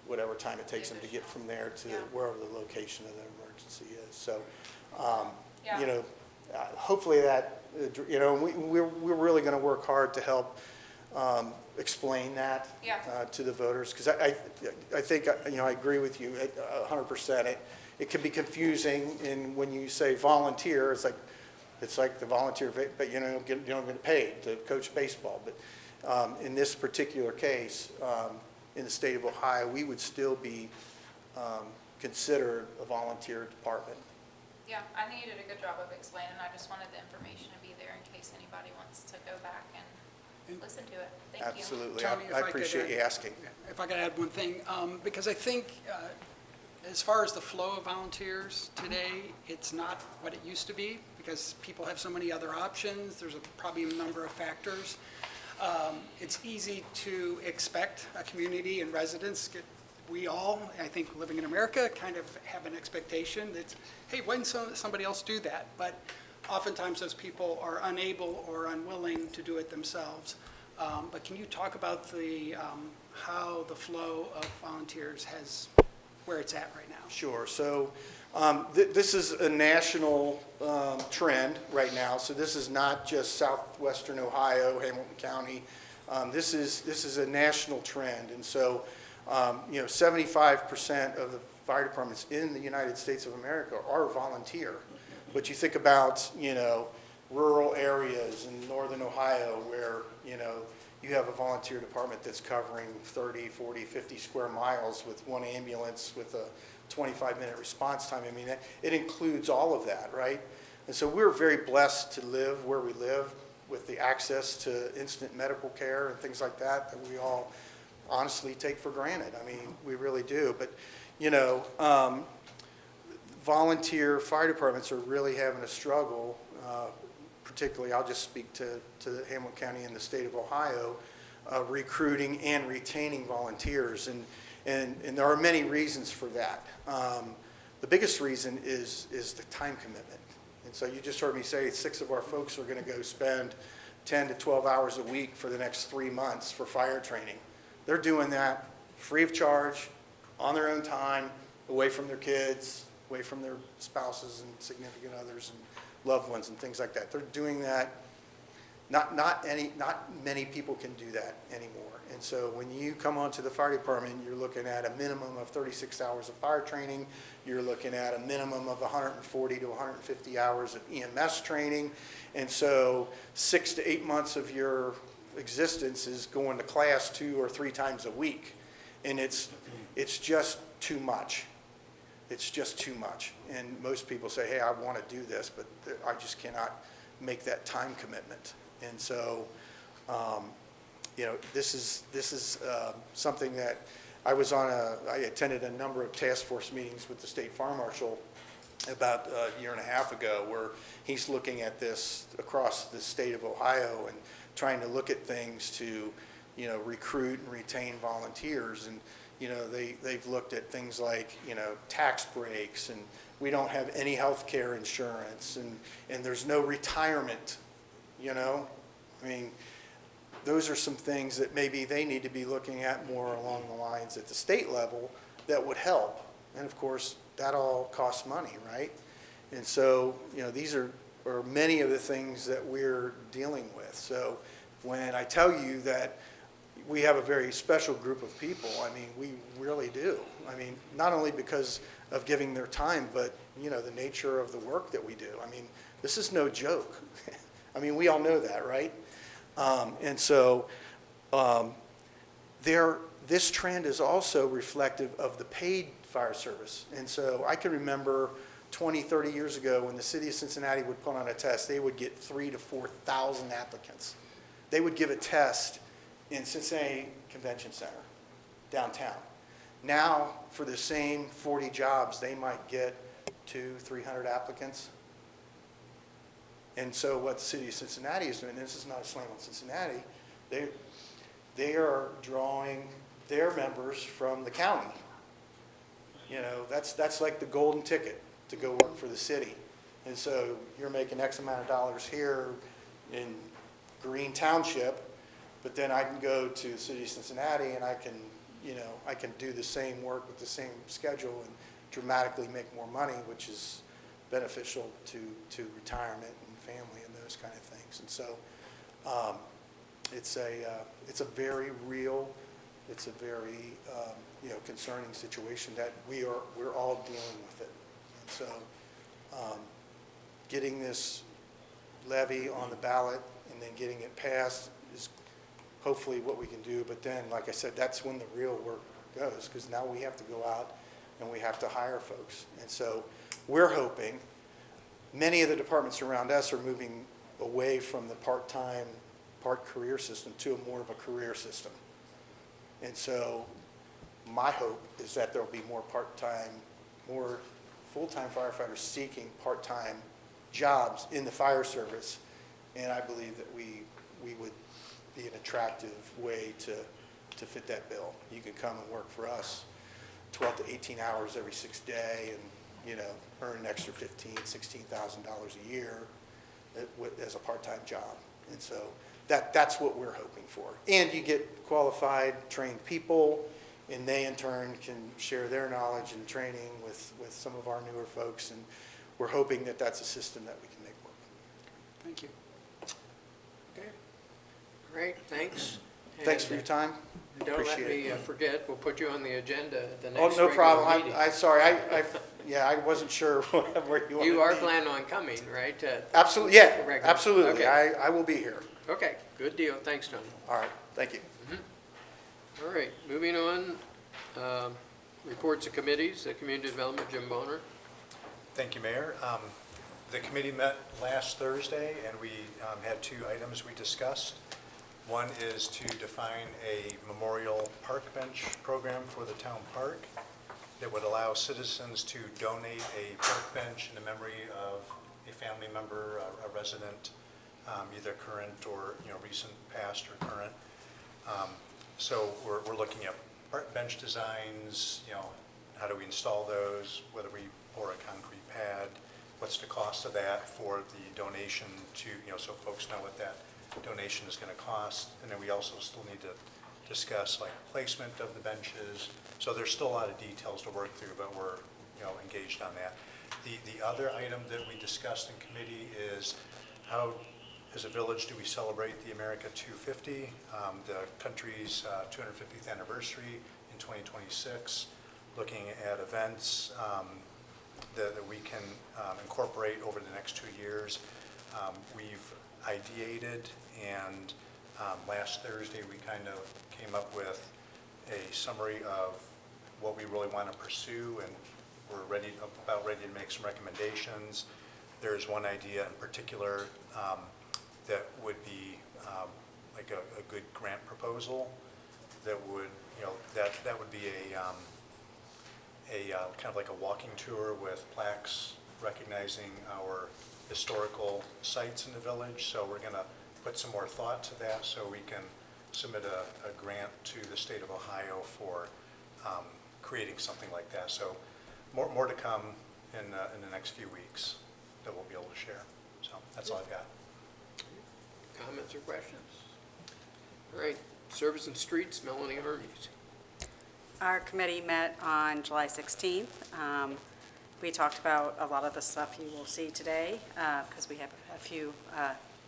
whatever time it takes them to get from there to wherever the location of the emergency is. So, hopefully that, we're really going to work hard to help explain that to the voters, because I think, I agree with you 100%. It can be confusing, and when you say volunteer, it's like the volunteer, but you don't get paid to coach baseball. But in this particular case, in the state of Ohio, we would still be considered a volunteer department. Yeah, I think you did a good job of explaining. I just wanted the information to be there in case anybody wants to go back and listen to it. Thank you. Absolutely. Tony, if I I could appreciate add- you asking. If I could add one thing, because I think as far as the flow of volunteers today, it's not what it used to be, because people have so many other options. There's probably a number of factors. It's easy to expect a community and residents, we all, I think, living in America, kind of have an expectation that, hey, when somebody else do that? But oftentimes those people are unable or unwilling to do it themselves. But can you talk about how the flow of volunteers where it's at right now? Sure. So this is a national trend right now. So this is not just southwestern Ohio, Hamilton County. This is a national trend. And so, 75% of the fire departments in the United States of America are volunteer. But you think about, rural areas in northern Ohio where, you have a volunteer department that's covering 30, 40, 50 square miles with one ambulance with a 25-minute response time. I mean, it includes all of that, right? And so we're very blessed to live where we live with the access to instant medical care and things like that we all honestly take for granted. I mean, we really do. But, volunteer fire departments are really having a struggle, particularly, I'll just speak to Hamilton County and the state of Ohio, recruiting and retaining volunteers. And there are many reasons for that. The biggest reason is the time commitment. And so you just heard me say 6 of our folks are going to go spend 10 to 12 hours a week for the next 3 months for fire training. They're doing that free of charge, on their own time, away from their kids, away from their spouses and significant others and loved ones and things like that. They're doing that not many people can do that anymore. And so when you come onto the fire department, you're looking at a minimum of 36 hours of fire training. You're looking at a minimum of 140 to 150 hours of EMS training. And so 6 to 8 months of your existence is going to class 2 or 3 times a week. And it's just too much. It's just too much. And most people say, hey, I want to do this, but I just cannot make that time commitment. And so, this is something that I attended a number of task force meetings with the state fire marshal about a year and a half ago, where he's looking at this across the state of Ohio and trying to look at things to, recruit and retain volunteers. And, they've looked at things like, tax breaks, and we don't have any health care insurance, and there's no retirement, I mean, those are some things that maybe they need to be looking at more along the lines at the state level that would help. And of course, that all costs money, right? And so, these are many of the things that we're dealing with. So when I tell you that we have a very special group of people, I mean, we really do. I mean, not only because of giving their time, but, the nature of the work that we do. I mean, this is no joke. I mean, we all know that, right? And so this trend is also reflective of the paid fire service. And so I can remember 20, 30 years ago when the city of Cincinnati would put on a test, they would get 3,000 to 4,000 applicants. They would give a test in Cincinnati Convention Center, downtown. Now, for the same 40 jobs, they might get 200, 300 applicants. And so what the city of Cincinnati is doing, and this is not a slam on Cincinnati, they are drawing their members from the county. That's like the golden ticket to go work for the city. And so you're making X amount of dollars here in Green Township, but then I can go to the city of Cincinnati and I can do the same work with the same schedule and dramatically make more money, which is beneficial to retirement and family and those kind of things. And so it's a very real, it's a very concerning situation that we're all dealing with it. And so getting this levy on the ballot and then getting it passed is hopefully what we can do. But then, like I said, that's when the real work goes, because now we have to go out and we have to hire folks. And so we're hoping, many of the departments around us are moving away from the part-time, part-career system to more of a career system. And so my hope is that there'll be more part-time, more full-time firefighters seeking part-time jobs in the fire service. And I believe that we would be an attractive way to fit that bill. You can come and work for us 12 to 18 hours every 6 days and, earn an extra $15,000, $16,000 a year as a part-time job. And so that's what we're hoping for. And you get qualified, trained people, and they in turn can share their knowledge and training with some of our newer folks. And we're hoping that that's a system that we can make work. Thank you. Okay. Great, thanks. Thanks for your time. Don't let Appreciate me it. forget, we'll put you on the agenda at the Oh, next no regular problem. meeting. I'm sorry. I wasn't sure where you wanted You are to be. planning on coming, right? Absolutely, yeah, Regular. absolutely. Okay. I will be here. Okay, good deal. Thanks, Tony. All right, thank you. All right, moving on. Reports of committees, the Community Development, Jim Bonner. Thank you, Mayor. The committee met last Thursday, and we had 2 items we discussed. One is to define a memorial park bench program for the town park that would allow citizens to donate a park bench in the memory of a family member, a resident, either current or recent, past, or current. So we're looking at park bench designs. How do we install those? Whether we pour a concrete pad? What's the cost of that for the donation to so folks know what that donation is going to cost? And then we also still need to discuss like placement of the benches. So there's still a lot of details to work through, but we're engaged on that. The other item that we discussed in committee is how as a village, do we celebrate the America 250, the country's 250th anniversary in 2026, looking at events that we can incorporate over the next 2 years. We've ideated, and last Thursday, we kind of came up with a summary of what we really want to pursue, and we're about ready to make some recommendations. There's one idea in particular that would be like a good grant proposal that would, that would be a kind of like a walking tour with plaques recognizing our historical sites in the village. So we're going to put some more thought to that so we can submit a grant to the state of Ohio for creating something like that. So more to come in the next few weeks that we'll be able to share. So that's all I've got. Comments or questions? All right, Service and Streets, Melanie Hermes. Our committee met on July 16th. We talked about a lot of the stuff you will see today because we have a few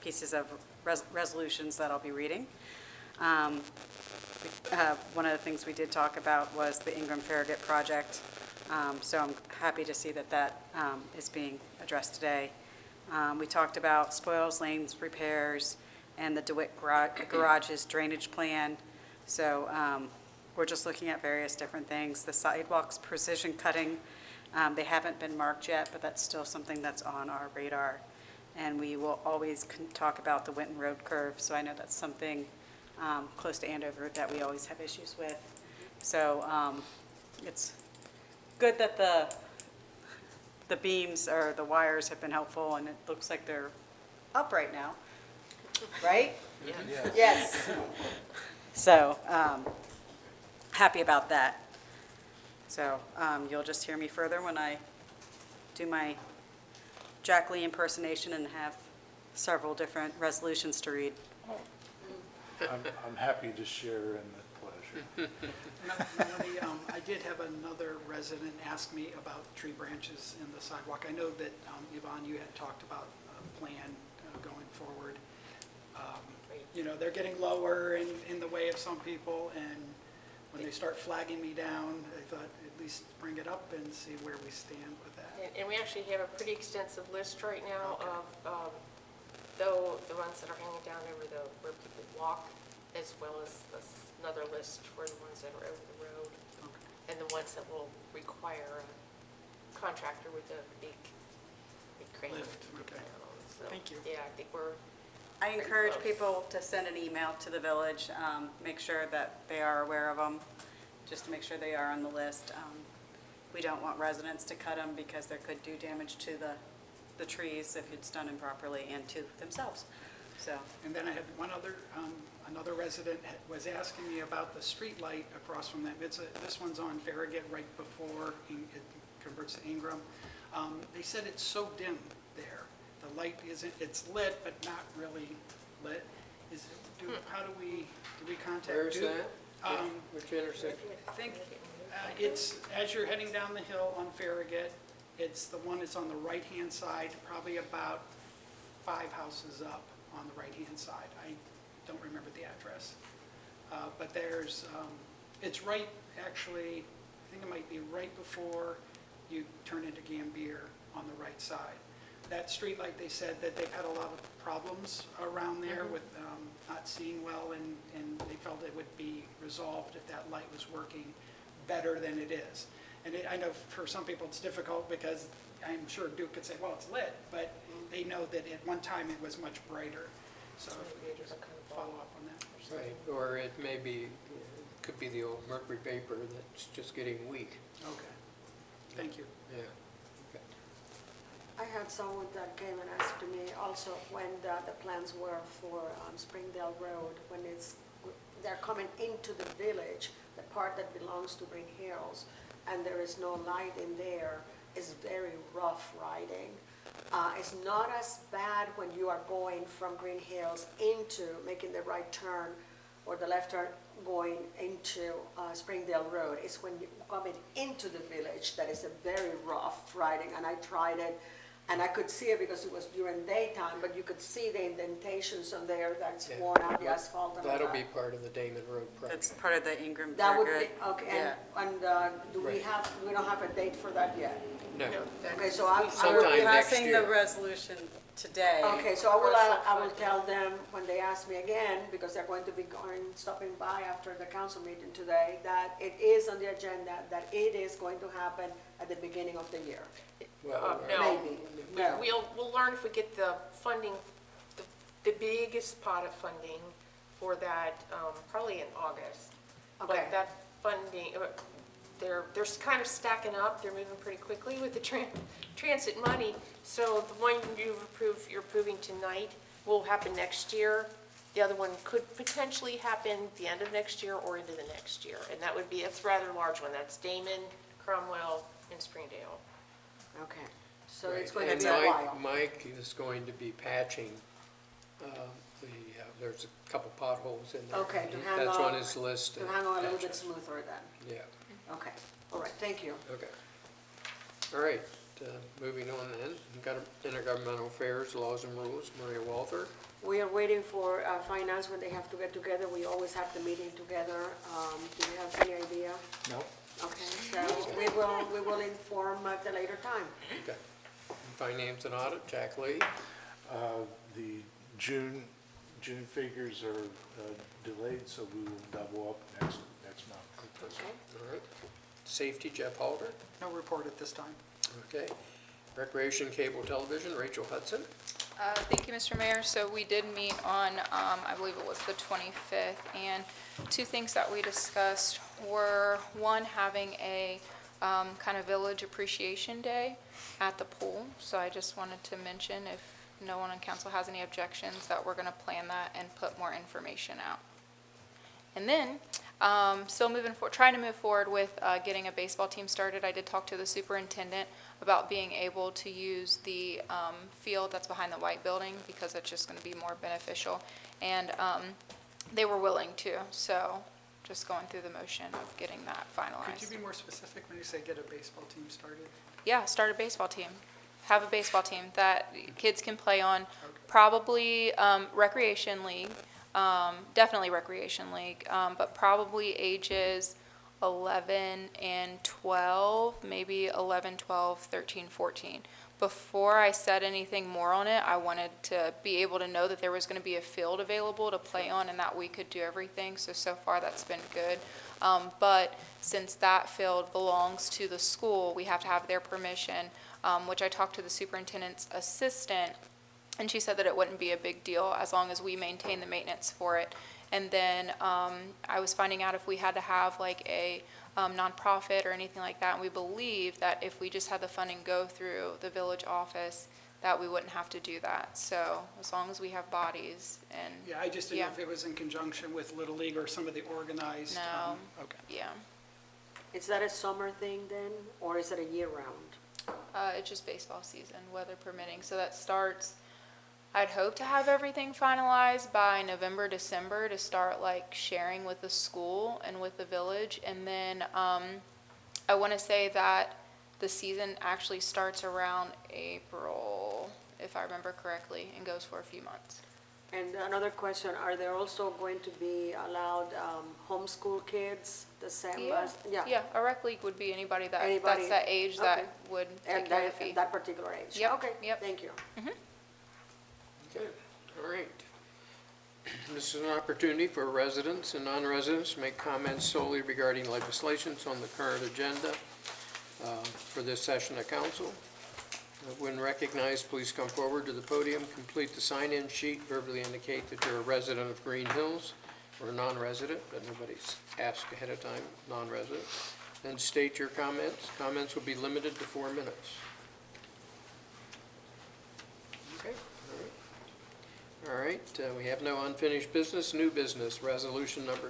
pieces of resolutions that I'll be reading. One of the things we did talk about was the Ingram-Farragut project. So I'm happy to see that is being addressed today. We talked about spoils, lanes, repairs, and the DeWitt Garage's drainage plan. So we're just looking at various different things. The sidewalks, precision cutting, they haven't been marked yet, but that's still something that's on our radar. And we will always talk about the Winton Road curve. So I know that's something close to Andover that we always have issues with. So it's good that the beams or the wires have been helpful, and it looks like they're up right now, right? Yes. Yes. So happy about that. So you'll just hear me further when I do my Jack Lee impersonation and have several different resolutions to read. I'm happy to share in the pleasure. Melanie, I did have another resident ask me about tree branches in the sidewalk. I know that, Yvonne, you had talked about a plan going forward. They're getting lower in the way of some people, and when they start flagging me down, I thought at least bring it up and see where we stand with that. And we actually have a pretty extensive list right now Okay. of though the ones that are hanging down over where people walk, as well as another list for the ones that are over the road, and the ones that will require a contractor with a big crane. Lift, okay. So, Thank you. Yeah, I think we're I pretty encourage close. people to send an email to the village, make sure that they are aware of them, just to make sure they are on the list. We don't want residents to cut them because there could do damage to the trees if it's done improperly and to themselves. So, And then I had one other, another resident was asking me about the street light across from that. This one's on Farragut right before it converts to Ingram. They said it's so dim there. The light isn't, it's lit, but not really lit. How do we contact? Where is Duke? that? Which intersection? I think it's, as you're heading down the hill on Farragut, it's the one that's on the right-hand side, probably about 5 houses up on the right-hand side. I don't remember the address. But there's, it's right, actually, I think it might be right before you turn into Gambier on the right side. That street light, they said that they've had a lot of problems around there with not seeing well, and they felt it would be resolved if that light was working better than it is. And I know for some people it's difficult because I'm sure Duke could say, well, it's lit, but they know that at one time it was much brighter. So if we could just follow up on that. Right, or it may be, could be the old mercury vapor that's just getting weak. Okay, thank you. Yeah. I had someone that came and asked me also when the plans were for Springdale Road, when they're coming into the village, the part that belongs to Greenhills, and there is no light in there, is very rough riding. It's not as bad when you are going from Greenhills into making the right turn or the left turn going into Springdale Road. It's when you're coming into the village that is a very rough riding, and I tried it And I could see it because it was during daytime, but you could see the indentations on there that's Yeah. worn out, the asphalt and all That'll that. be part of the Damon Road project. That's part of the Ingram That would be, Fairgood. okay, Yeah. and do we Right. have, we don't have a date for that yet? No, Okay, so I Sometime will, next Passing the year. resolution today. okay, so I will tell them when they ask me again, because they're going to be stopping by after the council meeting today, that it is on the agenda, that it is going to happen at the beginning of the year. well, No. Maybe, no. We'll learn if we get the funding, the biggest pot of funding for that, probably in August. Okay. But that funding, they're kind of stacking up, they're moving pretty quickly with the transit money. So the one you're approving tonight will happen next year. The other one could potentially happen the end of next year or into the next year. And that would be, it's a rather large one, that's Damon, Cromwell, and Springdale. Okay, so it's right. going to And be a while. Mike is going to be patching, there's a couple potholes in there. Okay, to hang That's on on- his list. To hang on a little patch bit smoother then. it. Yeah, Okay, all right, thank you. okay. All right, moving on then, we've got intergovernmental affairs, laws and rules, Maria Walther. We are waiting for finance when they have to get together. We always have the meeting together. Do you have any idea? No? Okay, so we will inform at a later time. Okay. Finance and audit, Jack Lee. The June figures are delayed, so we will double up next month. Okay. All right. Safety, Jeff Halder. No report at this time. Okay. Recreation, cable television, Rachel Hudson. Thank you, Mr. Mayor. So we did meet on, I believe it was the 25th, and two things that we discussed were, one, having a kind of village appreciation day at the pool. So I just wanted to mention, if no one on council has any objections, that we're going to plan that and put more information out. And then, still trying to move forward with getting a baseball team started. I did talk to the superintendent about being able to use the field that's behind the white building, because it's just going to be more beneficial. And they were willing to, so just going through the motion of getting that finalized. Could you be more specific when you say get a baseball team started? Yeah, start a baseball team. Have a baseball team that kids can play on, probably recreation league, definitely recreation league, but probably ages 11 and 12, maybe 11, 12, 13, 14. Before I said anything more on it, I wanted to be able to know that there was going to be a field available to play on and that we could do everything. So far that's been good. But since that field belongs to the school, we have to have their permission, which I talked to the superintendent's assistant, and she said that it wouldn't be a big deal as long as we maintain the maintenance for it. And then I was finding out if we had to have like a nonprofit or anything like that, and we believe that if we just had the funding go through the village office, that we wouldn't have to do that. So as long as we have bodies and. Yeah, I just didn't know Yeah. if it was in conjunction with Little League or some of the organized. No. Okay. Yeah, Is that a summer thing then, or is it a year-round? it's just baseball season, weather permitting. So that starts, I'd hope to have everything finalized by November, December to start like sharing with the school and with the village. And then I want to say that the season actually starts around April, if I remember correctly, and goes for a few months. And another question, are there also going to be allowed homeschool kids, the same as? Yeah, a rec league would be anybody Anybody- that's that age that okay. would take And care of the fee. that particular age? Yep, Okay, yep. thank you. Okay, all right. This is an opportunity for residents and non-residents to make comments solely regarding legislations on the current agenda for this session of council. When recognized, please come forward to the podium, complete the sign-in sheet, verbally indicate that you're a resident of Greenhills or a non-resident, but nobody's asked ahead of time, non-resident. Then state your comments. Comments will be limited to 4 minutes. Okay, all right. We have no unfinished business. New business, resolution number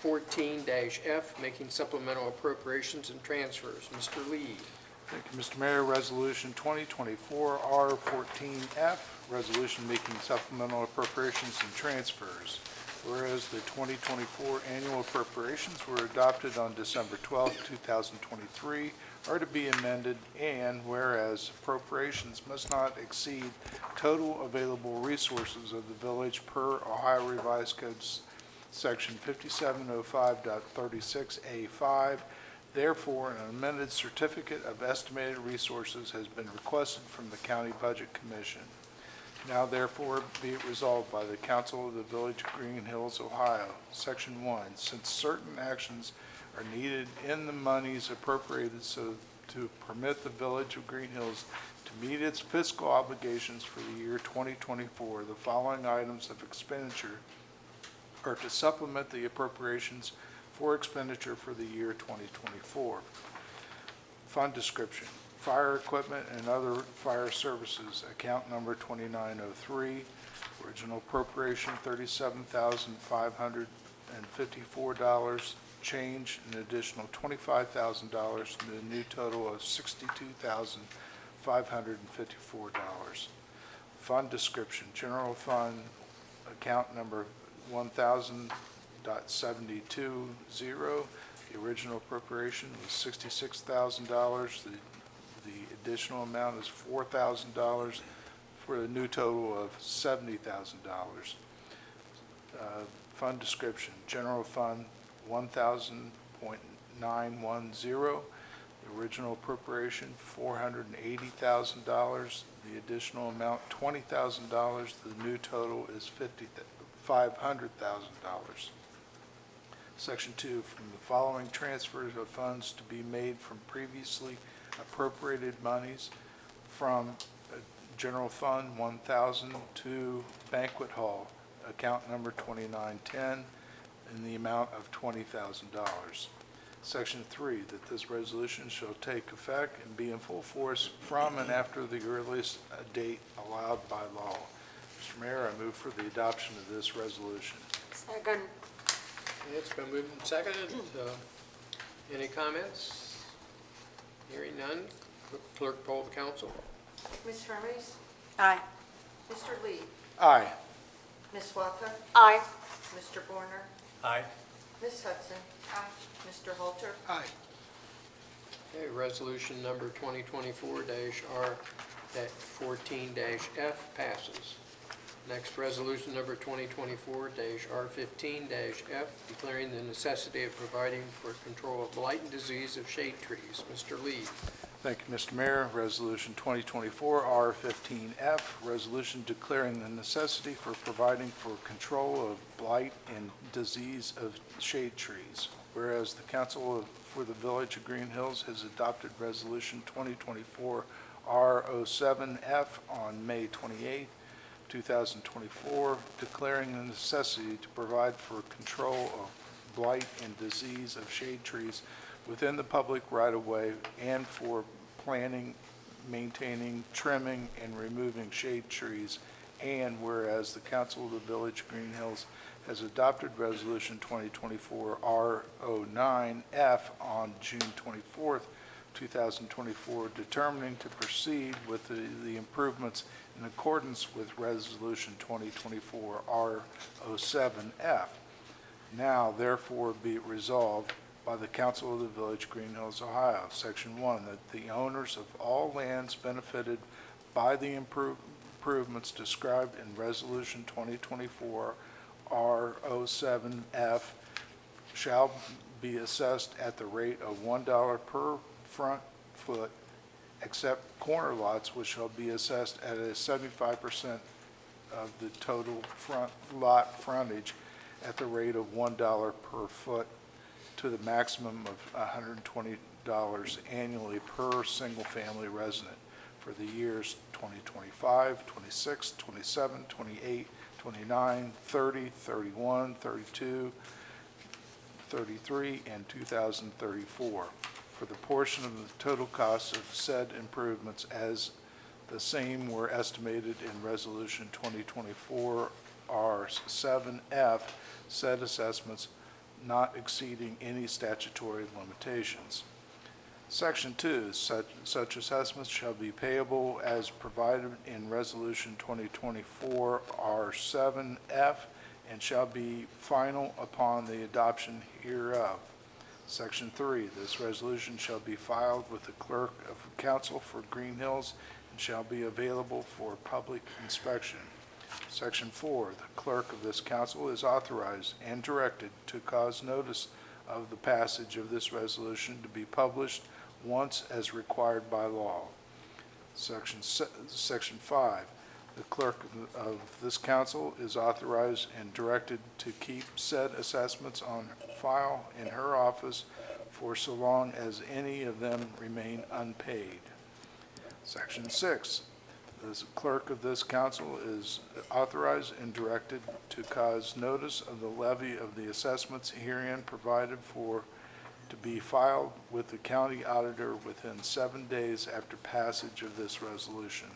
2024-R14-F, making supplemental appropriations and transfers. Mr. Lee. Thank you, Mr. Mayor. Resolution 2024-R14F, resolution making supplemental appropriations and transfers. Whereas the 2024 annual appropriations were adopted on December 12, 2023, are to be amended, and whereas appropriations must not exceed total available resources of the village per Ohio Revised Code Section 5705.36A5, therefore, an amended certificate of estimated resources has been requested from the County Budget Commission. Now therefore be it resolved by the Council of the Village of Greenhills, Ohio, Section 1, since certain actions are needed in the monies appropriated so to permit the Village of Greenhills to meet its fiscal obligations for the year 2024, the following items of expenditure are to supplement the appropriations for expenditure for the year 2024. Fund description: fire equipment and other fire services, account number 2903, original appropriation $37,554, change an additional $25,000 to the new total of $62,554. Fund description: general fund, account number 1000.720, the original appropriation was $66,000, the additional amount is $4,000 for a new total of $70,000. Fund description: general fund 1,000.910, the original appropriation $480,000, the additional amount $20,000, the new total is $500,000. Section 2, from the following transfers of funds to be made from previously appropriated monies from General Fund 1,000 to Banquet Hall, account number 2910, in the amount of $20,000. Section 3, that this resolution shall take effect and be in full force from and after the earliest date allowed by law. Mr. Mayor, I move for the adoption of this resolution. Second. It's been moved and seconded. Any comments? Hearing none, clerk poll the council. Ms. Hermes? Aye. Mr. Lee? Aye. Ms. Walker? Aye. Mr. Warner? Aye. Ms. Hudson? Mr. Halter? Aye. Okay, resolution number 2024-R-14-F passes. Next, resolution number 2024-R-15-F, declaring the necessity of providing for control of blight and disease of shade trees. Mr. Lee. Thank you, Mr. Mayor. Resolution 2024-R-15F, resolution declaring the necessity for providing for control of blight and disease of shade trees. Whereas the Council for the Village of Greenhills has adopted Resolution 2024-R-07F on May 28, 2024, declaring the necessity to provide for control of blight and disease of shade trees within the public right-of-way and for planting, maintaining, trimming, and removing shade trees. And whereas the Council of the Village of Greenhills has adopted Resolution 2024-R09F on June 24th, 2024, determining to proceed with the improvements in accordance with Resolution 2024-R07F. Now, therefore, be it resolved by the Council of the Village of Greenhills, Ohio, Section 1, that the owners of all lands benefited by the improvements described in Resolution 2024-R07F shall be assessed at the rate of $1 per front foot, except corner lots, which shall be assessed at a 75% of the total front lot frontage at the rate of $1 per foot, to the maximum of $120 annually per single-family resident for the years 2025, 26, 27, 28, 29, 30, 31, 32, 33, and 2034, for the portion of the total cost of said improvements as the same were estimated in Resolution 2024-R7F, said assessments not exceeding any statutory limitations. Section 2, such assessments shall be payable as provided in Resolution 2024-R7F and shall be final upon the adoption hereof. Section 3, this resolution shall be filed with the clerk of council for Greenhills and shall be available for public inspection. Section 4, the clerk of this council is authorized and directed to cause notice of the passage of this resolution to be published once as required by law. Section 5, the clerk of this council is authorized and directed to keep said assessments on file in her office for so long as any of them remain unpaid. Section 6, the clerk of this council is authorized and directed to cause notice of the levy of the assessments herein provided for to be filed with the county auditor within 7 days after passage of this resolution.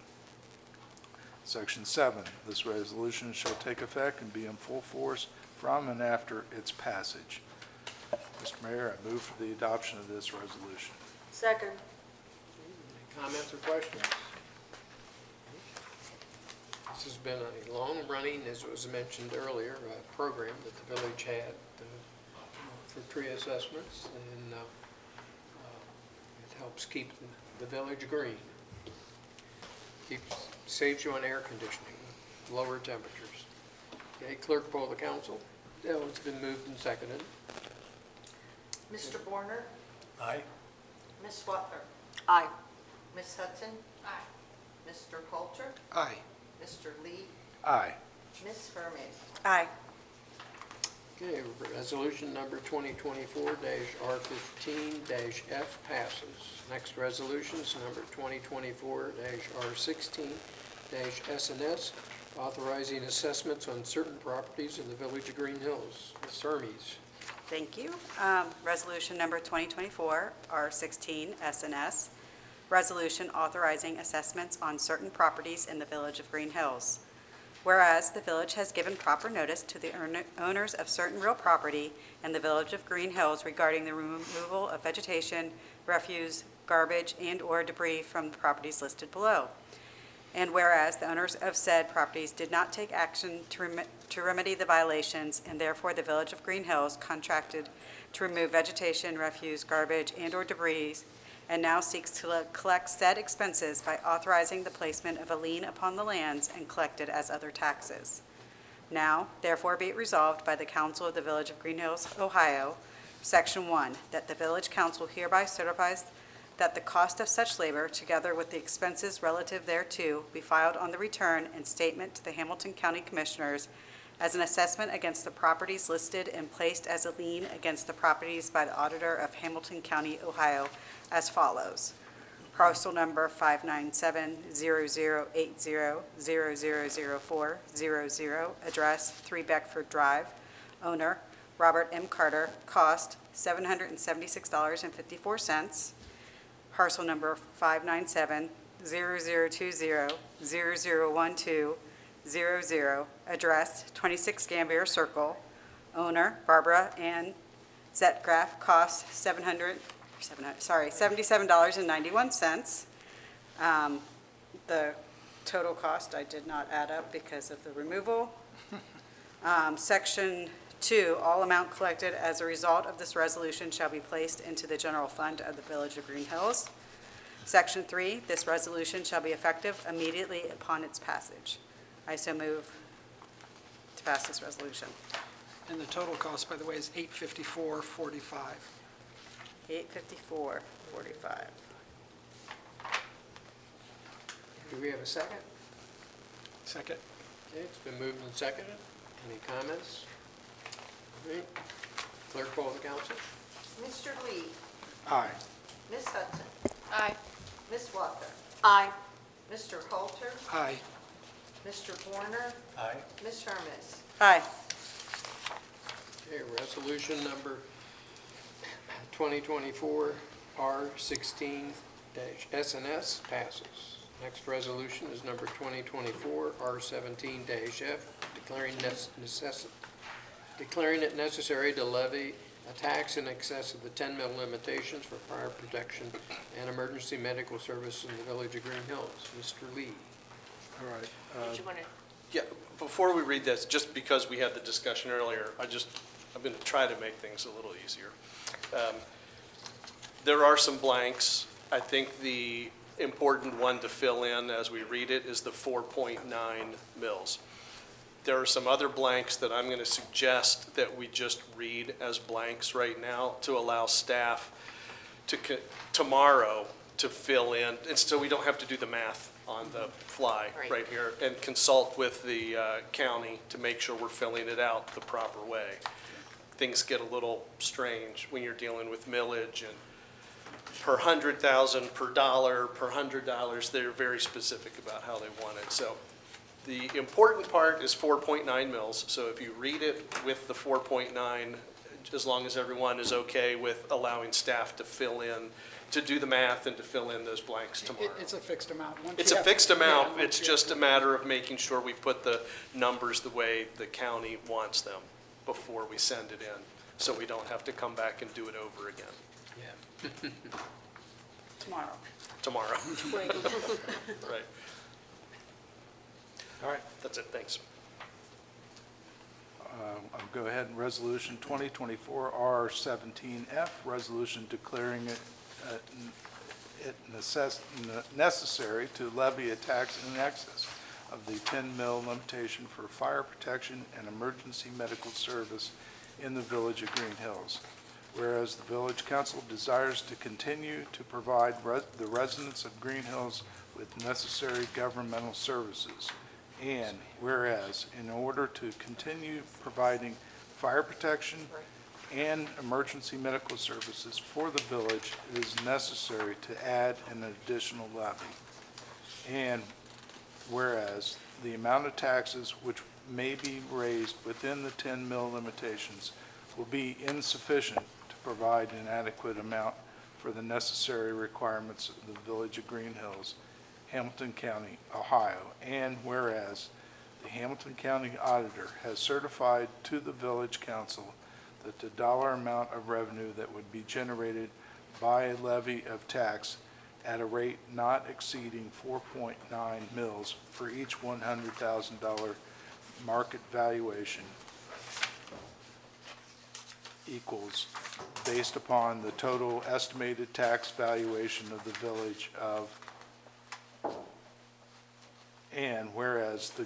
Section 7, this resolution shall take effect and be in full force from and after its passage. Mr. Mayor, I move for the adoption of this resolution. Second. Any comments or questions? This has been a long-running, as was mentioned earlier, program that the village had for tree assessments, and it helps keep the village green. Saves you on air conditioning, lower temperatures. Okay, clerk, poll the council. It's been moved and seconded. Mr. Warner, Aye. Ms. Swather, Aye. Ms. Hudson, Aye. Mr. Halter, Aye. Mr. Lee, Aye. Ms. Hermes. Aye. Okay, resolution number 2024-R15-F passes. Next resolution is number 2024-R16-SNS, authorizing assessments on certain properties in the village of Greenhills. Ms. Hermes. Thank you. Resolution number 2024, R16 SNS, resolution authorizing assessments on certain properties in the village of Green Hills. Whereas the village has given proper notice to the owners of certain real property in the village of Green Hills regarding the removal of vegetation, refuse, garbage, and/or debris from the properties listed below. And whereas the owners of said properties did not take action to remedy the violations, and therefore the village of Green Hills contracted to remove vegetation, refuse, garbage, and/or debris, and now seeks to collect said expenses by authorizing the placement of a lien upon the lands and collected as other taxes. Now, therefore be it resolved by the Council of the Village of Green Hills, Ohio, Section 1, that the Village Council hereby certifies that the cost of such labor, together with the expenses relative thereto, be filed on the return and statement to the Hamilton County Commissioners as an assessment against the properties listed and placed as a lien against the properties by the Auditor of Hamilton County, Ohio, as follows. Parcel number 597-0080-000400, address 3 Beckford Drive, owner Robert M. Carter, cost $776.54. Parcel number 597-0020-001200, address 26 Gambier Circle, owner Barbara Ann Zetgraf, cost $77.91. The total cost I did not add up because of the removal. Section 2, all amount collected as a result of this resolution shall be placed into the general fund of the Village of Green Hills. Section 3, this resolution shall be effective immediately upon its passage. I so move to pass this resolution. And the total cost, by the way, is $854.45. $854.45. Do we have a second? Second. Okay, it's been moved and seconded. Any comments? All right. Clerk, poll the council. Mr. Lee, Aye. Ms. Hudson, Aye. Ms. Walker, Aye. Mr. Halter, Aye. Mr. Warner, Aye. Ms. Hermes. Aye. Okay, resolution number 2024-R16-SNS passes. Next resolution is number 2024-R17-F, declaring it necessary to levy a tax in excess of the 10 mil limitations for fire protection and emergency medical service in the village of Green Hills. Mr. Lee. All right. Did you want to Yeah, before we read this, just because we had the discussion earlier, I'm going to try to make things a little easier. There are some blanks. I think the important one to fill in as we read it is the 4.9 mils. There are some other blanks that I'm going to suggest that we just read as blanks right now to allow staff to, tomorrow, to fill in, and so we don't have to do the math on the fly right here, and consult with the county to make sure we're filling it out the proper way. Things get a little strange when you're dealing with millage and per 100,000, per dollar, per $100. They're very specific about how they want it. So the important part is 4.9 mils. So if you read it with the 4.9, as long as everyone is okay with allowing staff to fill in, to do the math and to fill in those blanks tomorrow. It's a fixed amount. It's a fixed amount. It's just a matter of making sure we put the numbers the way the county wants them before we send it in, so we don't have to come back and do it over again tomorrow. Right. All right, that's it, thanks. I'll go ahead and resolution 2024-R17F, resolution declaring it necessary to levy a tax in excess of the 10 mil limitation for fire protection and emergency medical service in the village of Greenhills. Whereas the village council desires to continue to provide the residents of Greenhills with necessary governmental services. And whereas in order to continue providing fire protection and emergency medical services for the village, it is necessary to add an additional levy. And whereas the amount of taxes which may be raised within the 10 mil limitations will be insufficient to provide an adequate amount for the necessary requirements of the village of Greenhills, Hamilton County, Ohio. And whereas the Hamilton County Auditor has certified to the village council that the dollar amount of revenue that would be generated by a levy of tax at a rate not exceeding 4.9 mils for each $100,000 market valuation equals, based upon the total estimated tax valuation of the village of, and whereas the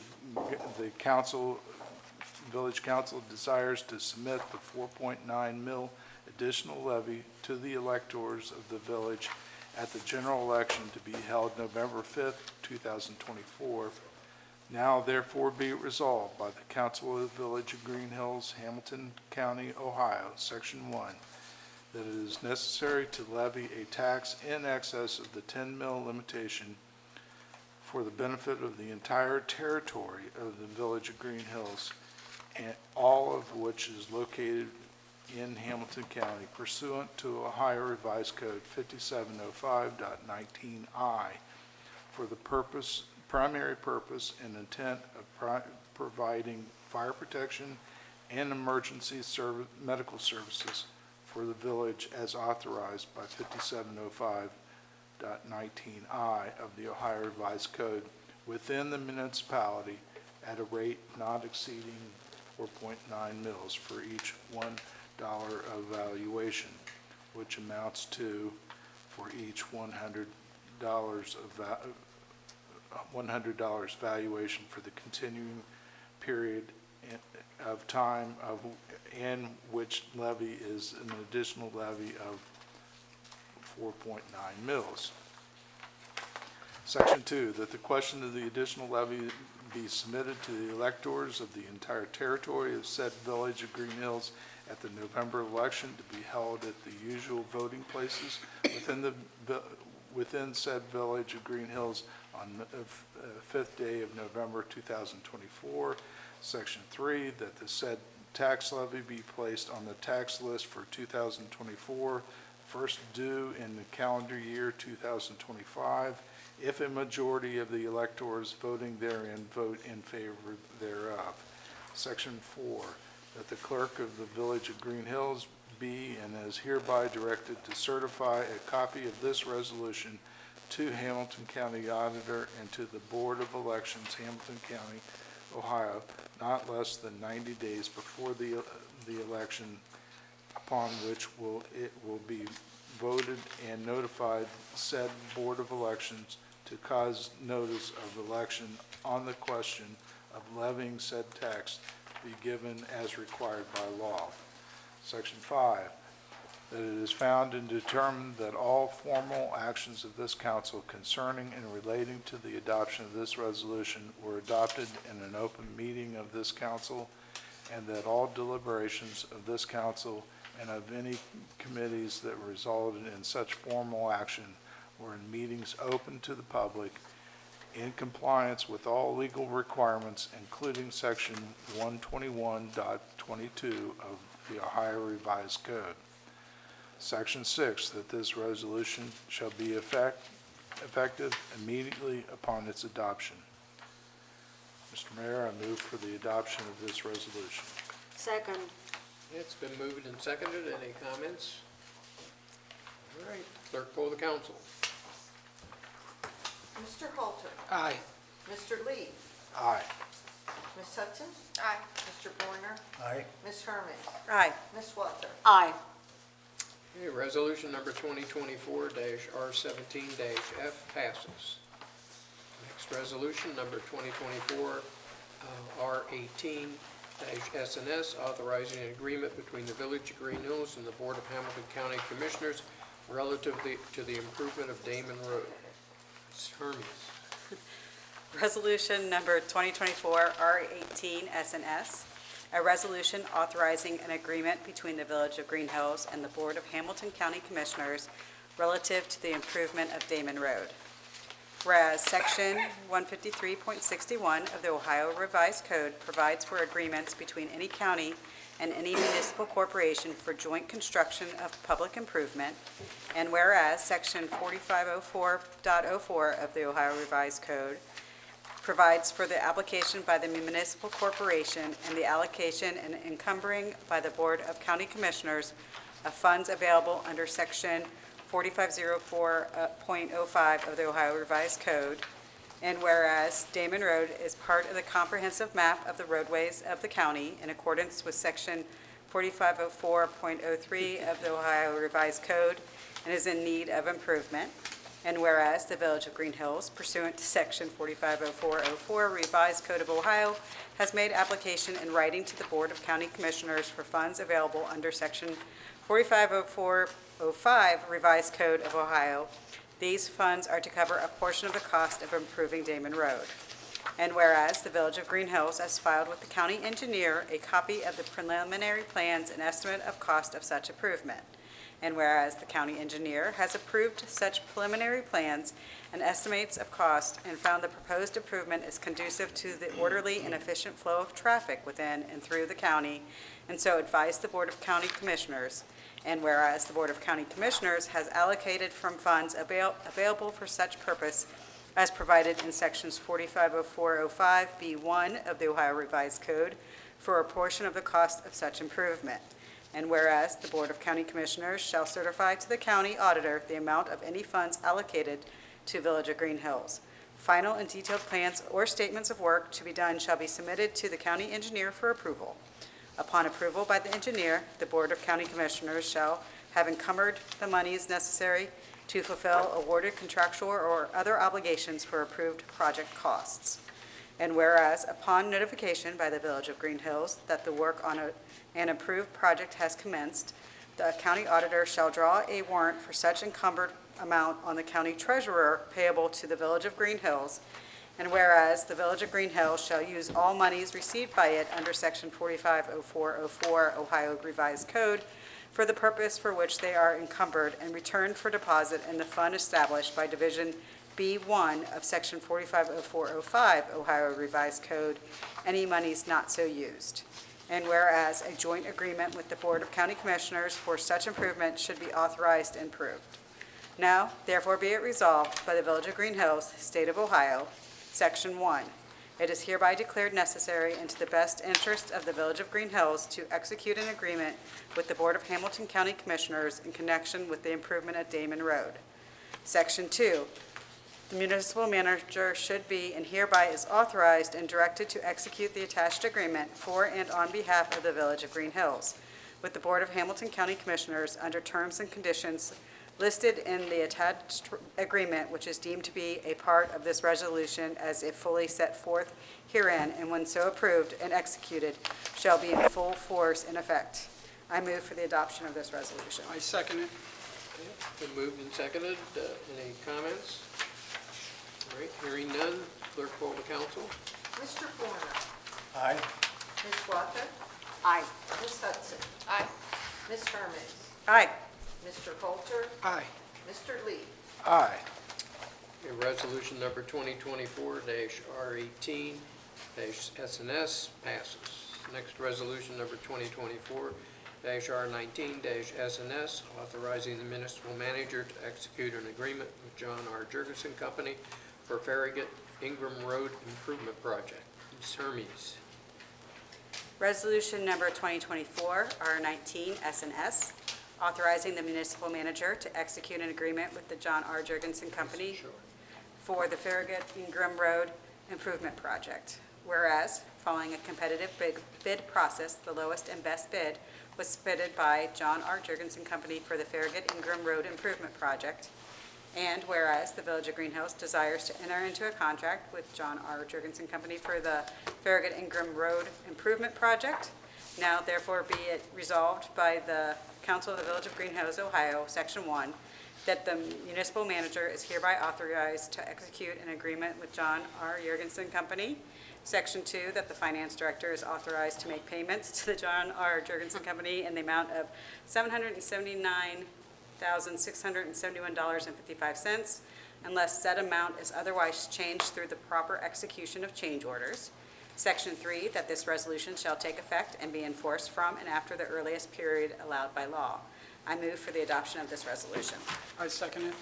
village council desires to submit the 4.9 mil additional levy to the electors of the village at the general election to be held November 5th, 2024. Now therefore be it resolved by the Council of the Village of Greenhills, Hamilton County, Ohio, Section 1, that it is necessary to levy a tax in excess of the 10 mil limitation for the benefit of the entire territory of the Village of Greenhills, and all of which is located in Hamilton County pursuant to Ohio Revised Code 5705.19I for the primary purpose and intent of providing fire protection and emergency medical services for the village as authorized by 5705.19I of the Ohio Revised Code within the municipality at a rate not exceeding 4.9 mils for each $1 of valuation, which amounts to, for each $100 valuation for the continuing period of time in which levy is an additional levy of 4.9 mils. Section 2, that the question of the additional levy be submitted to the electors of the entire territory of said Village of Greenhills at the November election to be held at the usual voting places within said Village of Greenhills on the 5th day of November 2024. Section 3, that the said tax levy be placed on the tax list for 2024, first due in the calendar year 2025, if a majority of the electors voting therein vote in favor thereof. Section 4, that the clerk of the Village of Greenhills be and is hereby directed to certify a copy of this resolution to Hamilton County Auditor and to the Board of Elections, Hamilton County, Ohio, not less than 90 days before the election, upon which it will be voted, and notified said Board of Elections to cause notice of election on the question of levying said tax be given as required by law. Section 5, that it is found and determined that all formal actions of this council concerning and relating to the adoption of this resolution were adopted in an open meeting of this council, and that all deliberations of this council and of any committees that resulted in such formal action were in meetings open to the public in compliance with all legal requirements, including Section 121.22 of the Ohio Revised Code. Section 6, that this resolution shall be effective immediately upon its adoption. Mr. Mayor, I move for the adoption of this resolution. Second. It's been moved and seconded. Any comments? All right, clerk poll the council. Mr. Halter? Aye. Mr. Lee? Aye. Ms. Hudson? Aye. Mr. Warner? Aye. Ms. Herman? Aye. Ms. Walker? Aye. Okay, resolution number 2024-R17-F passes. Next resolution, number 2024-R18-SNS, authorizing an agreement between the Village of Greenhills and the Board of Hamilton County Commissioners relative to the improvement of Damon Road. Ms. Hermes. Resolution number 2024-R18 SNS, a resolution authorizing an agreement between the Village of Greenhills and the Board of Hamilton County Commissioners relative to the improvement of Damon Road. Whereas Section 153.61 of the Ohio Revised Code provides for agreements between any county and any municipal corporation for joint construction of public improvement, and whereas Section 4504.04 of the Ohio Revised Code provides for the application by the municipal corporation and the allocation and encumbering by the Board of County Commissioners of funds available under Section 4504.05 of the Ohio Revised Code, and whereas Damon Road is part of the comprehensive map of the roadways of the county in accordance with Section 4504.03 of the Ohio Revised Code and is in need of improvement, and whereas the Village of Greenhills, pursuant to Section 4504.04 Revised Code of Ohio, has made application in writing to the Board of County Commissioners for funds available under Section 4504.05 Revised Code of Ohio. These funds are to cover a portion of the cost of improving Damon Road. And whereas the Village of Greenhills has filed with the county engineer a copy of the preliminary plans and estimate of cost of such improvement. And whereas the county engineer has approved such preliminary plans and estimates of cost and found the proposed improvement is conducive to the orderly and efficient flow of traffic within and through the county, and so advised the Board of County Commissioners. And whereas the Board of County Commissioners has allocated from funds available for such purpose as provided in Sections 4504.05B1 of the Ohio Revised Code for a portion of the cost of such improvement. And whereas the Board of County Commissioners shall certify to the county auditor the amount of any funds allocated to Village of Greenhills. Final and detailed plans or statements of work to be done shall be submitted to the county engineer for approval. Upon approval by the engineer, the Board of County Commissioners shall have encumbered the monies necessary to fulfill awarded contractual or other obligations for approved project costs. And whereas upon notification by the Village of Greenhills that the work on an approved project has commenced, the county auditor shall draw a warrant for such encumbered amount on the county treasurer payable to the Village of Greenhills. And whereas the Village of Greenhills shall use all monies received by it under Section 4504.04 Ohio Revised Code for the purpose for which they are encumbered and returned for deposit in the fund established by Division B1 of Section 4504.05 Ohio Revised Code, any monies not so used. And whereas a joint agreement with the Board of County Commissioners for such improvement should be authorized and approved. Now, therefore be it resolved by the Village of Greenhills, State of Ohio, Section 1. It is hereby declared necessary and to the best interest of the Village of Greenhills to execute an agreement with the Board of Hamilton County Commissioners in connection with the improvement of Damon Road. Section 2. The municipal manager should be and hereby is authorized and directed to execute the attached agreement for and on behalf of the Village of Green Hills with the Board of Hamilton County Commissioners under terms and conditions listed in the attached agreement, which is deemed to be a part of this resolution as if fully set forth herein, and when so approved and executed, shall be in full force and effect. I move for the adoption of this resolution. I second it. Been moved and seconded. Any comments? All right, hearing none, clerk poll the council. Mr. Warner? Aye. Ms. Walker? Aye. Ms. Hudson? Aye. Ms. Hermes? Aye. Mr. Coulter? Aye. Mr. Lee? Aye. Okay, resolution number 2024-R18-SNS passes. Next, resolution number 2024-R19-SNS, authorizing the municipal manager to execute an agreement with John R. Jurgensen Company for Farragut Ingram Road Improvement Project. Ms. Hermes. Resolution number 2024-R19-SNS, authorizing the municipal manager to execute an agreement with the John R. Jurgensen Company for the Farragut Ingram Road Improvement Project. Whereas, following a competitive bid process, the lowest and best bid was submitted by John R. Jurgensen Company for the Farragut Ingram Road Improvement Project. And whereas the Village of Greenhills desires to enter into a contract with John R. Jurgensen Company for the Farragut Ingram Road Improvement Project, now therefore be it resolved by the Council of the Village of Greenhills, Ohio, Section 1, that the municipal manager is hereby authorized to execute an agreement with John R. Jurgensen Company. Section 2, that the finance director is authorized to make payments to the John R. Jurgensen Company in the amount of $779,671.55, unless said amount is otherwise changed through the proper execution of change orders. Section 3, that this resolution shall take effect and be enforced from and after the earliest period allowed by law. I move for the adoption of this resolution. I second it.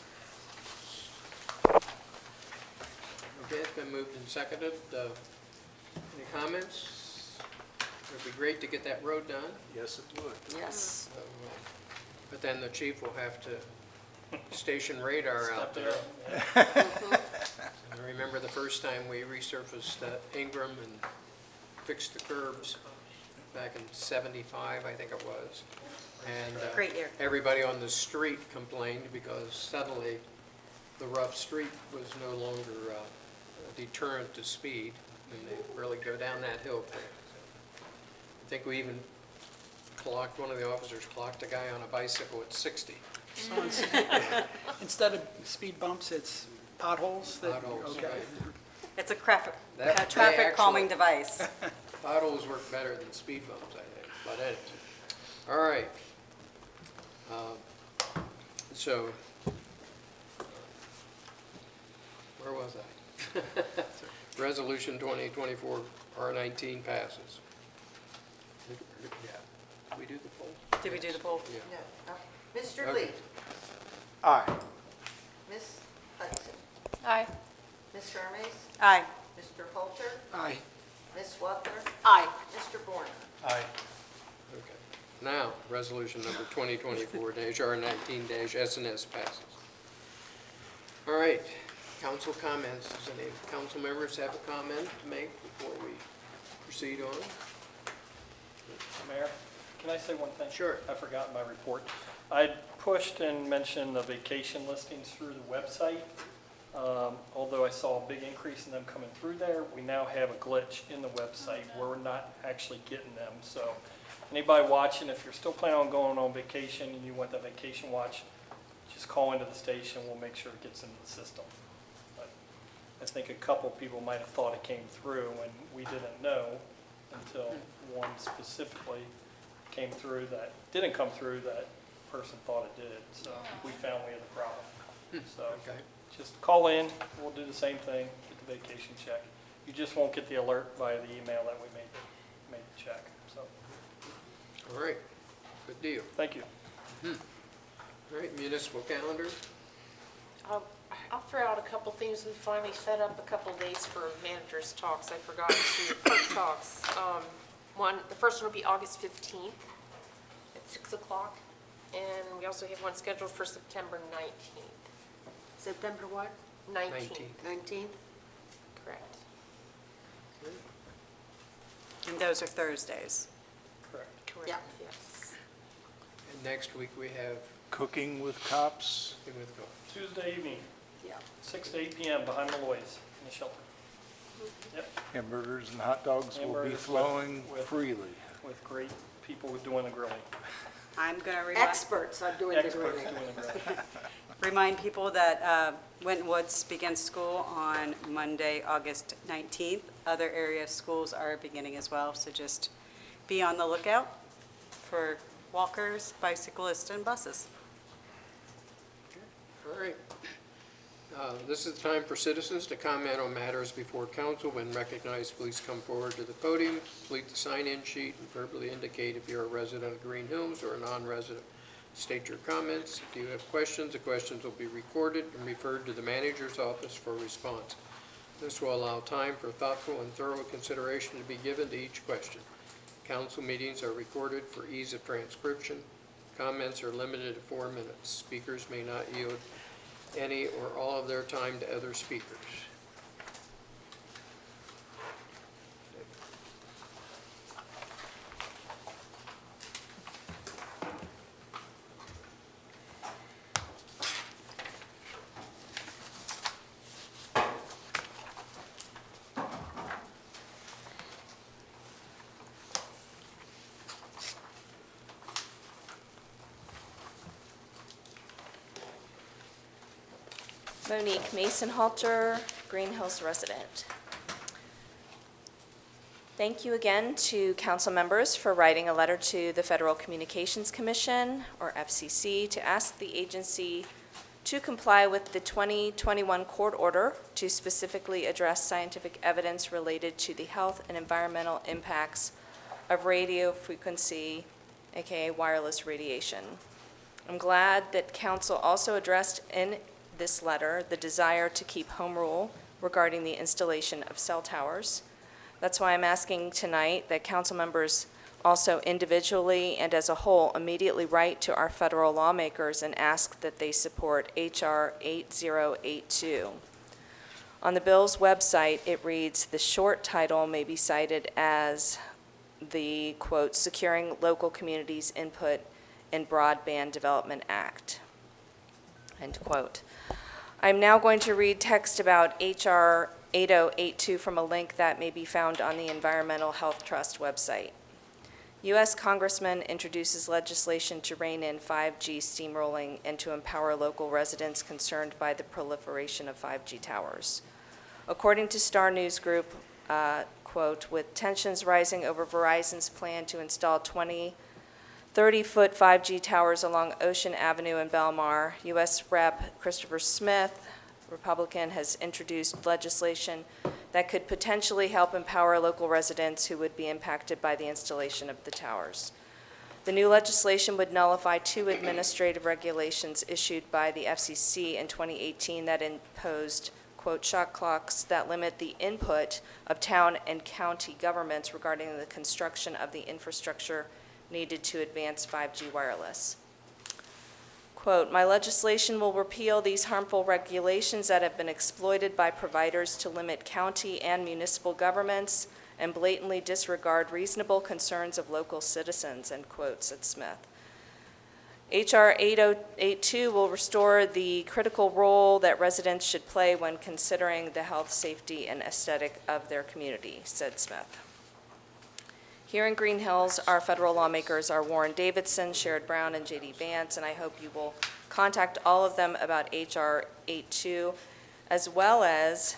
Okay, it's been moved and seconded. Any comments? It'd be great to get that road done. Yes, it would. Yes. But then the chief will have to station radar out Step there. there. I remember the first time we resurfaced Ingram and fixed the curbs back in '75, I think it was. And Great year. everybody on the street complained because suddenly the rough street was no longer a deterrent to speed, and they really go down that hill quick. I think we even one of the officers clocked a guy on a bicycle at 60. So instead of speed bumps, it's potholes? Potholes, Okay. right. It's a They traffic calming actually- device. Potholes work better than speed bumps, I think, but anyway. All right. So, where was I? Resolution 2024-R19 passes. Yeah. Did we do the poll? Did we do the poll? Yeah. No. Mr. Okay. Lee? Aye. Ms. Hudson? Aye. Ms. Hermes? Aye. Mr. Coulter? Aye. Ms. Walker? Aye. Mr. Warner? Aye. Okay. Now, resolution number 2024-R19-SNS passes. All right, council comments. Does any council members have a comment to make before we proceed on? Mayor, can I say one thing? Sure. I forgot in my report. I pushed and mentioned the vacation listings through the website. Although I saw a big increase in them coming through there, we now have a glitch in the website where we're not actually getting them. So anybody watching, if you're still planning on going on vacation and you want that vacation watch, just call into the station. We'll make sure it gets into the system. But I think a couple people might have thought it came through, and we didn't know until one specifically came through that didn't come through, that person thought it did. So we found we had a problem. So Okay. just call in, we'll do the same thing, get the vacation check. You just won't get the alert via the email that we made the check. So, All right, good deal. thank you. All right, municipal calendar. I'll throw out a couple things. We finally set up a couple days for managers' talks. I forgot to talks. The first one will be August 15th at 6 o'clock. And we also have one scheduled for September 19th. September what? 19th. 19th? Correct. And those are Thursdays. Correct. Correct, Yeah. yes. And next week, we have Cooking with Cops. Tuesday evening, Yeah. 6 to 8 p.m. behind Malloy's in the shelter. Yep, Hamburgers and hot dogs will be Hamburgers with- flowing with- freely. with great people doing the grilling. I'm going to Experts are doing the Experts grilling. doing the grilling. remind people that Winton Woods begins school on Monday, August 19th. Other area schools are beginning as well, so just be on the lookout for walkers, bicyclists, and buses. All right. This is the time for citizens to comment on matters before council. When recognized, please come forward to the podium, complete the sign-in sheet, and verbally indicate if you're a resident of Greenhills or a non-resident. State your comments. If you have questions, the questions will be recorded and referred to the manager's office for response. This will allow time for thoughtful and thorough consideration to be given to each question. Council meetings are recorded for ease of transcription. Comments are limited to 4 minutes. Speakers may not yield any or all of their time to other speakers. Monique Mason-Halter, Greenhills resident. Thank you again to council members for writing a letter to the Federal Communications Commission, or FCC, to ask the agency to comply with the 2021 court order to specifically address scientific evidence related to the health and environmental impacts of radio frequency, aka wireless radiation. I'm glad that council also addressed in this letter the desire to keep home rule regarding the installation of cell towers. That's why I'm asking tonight that council members also individually and as a whole immediately write to our federal lawmakers and ask that they support H.R. 8082. On the bill's website, it reads, the short title may be cited as the, quote, Securing Local Communities' Input in Broadband Development Act, end quote. I'm now going to read text about H.R. 8082 from a link that may be found on the Environmental Health Trust website. U.S. Congressman introduces legislation to rein in 5G steamrolling and to empower local residents concerned by the proliferation of 5G towers. According to Star News Group, quote, with tensions rising over Verizon's plan to install 30-foot 5G towers along Ocean Avenue in Belmar, U.S. Rep. Christopher Smith, Republican, has introduced legislation that could potentially help empower local residents who would be impacted by the installation of the towers. The new legislation would nullify 2 administrative regulations issued by the FCC in 2018 that imposed, quote, shot clocks that limit the input of town and county governments regarding the construction of the infrastructure needed to advance 5G wireless. Quote, my legislation will repeal these harmful regulations that have been exploited by providers to limit county and municipal governments and blatantly disregard reasonable concerns of local citizens, end quote, said Smith. H.R. 8082 will restore the critical role that residents should play when considering the health, safety, and aesthetic of their community, said Smith. Here in Greenhills, our federal lawmakers are Warren Davidson, Sherrod Brown, and J.D. Vance, and I hope you will contact all of them about H.R. 82, as well as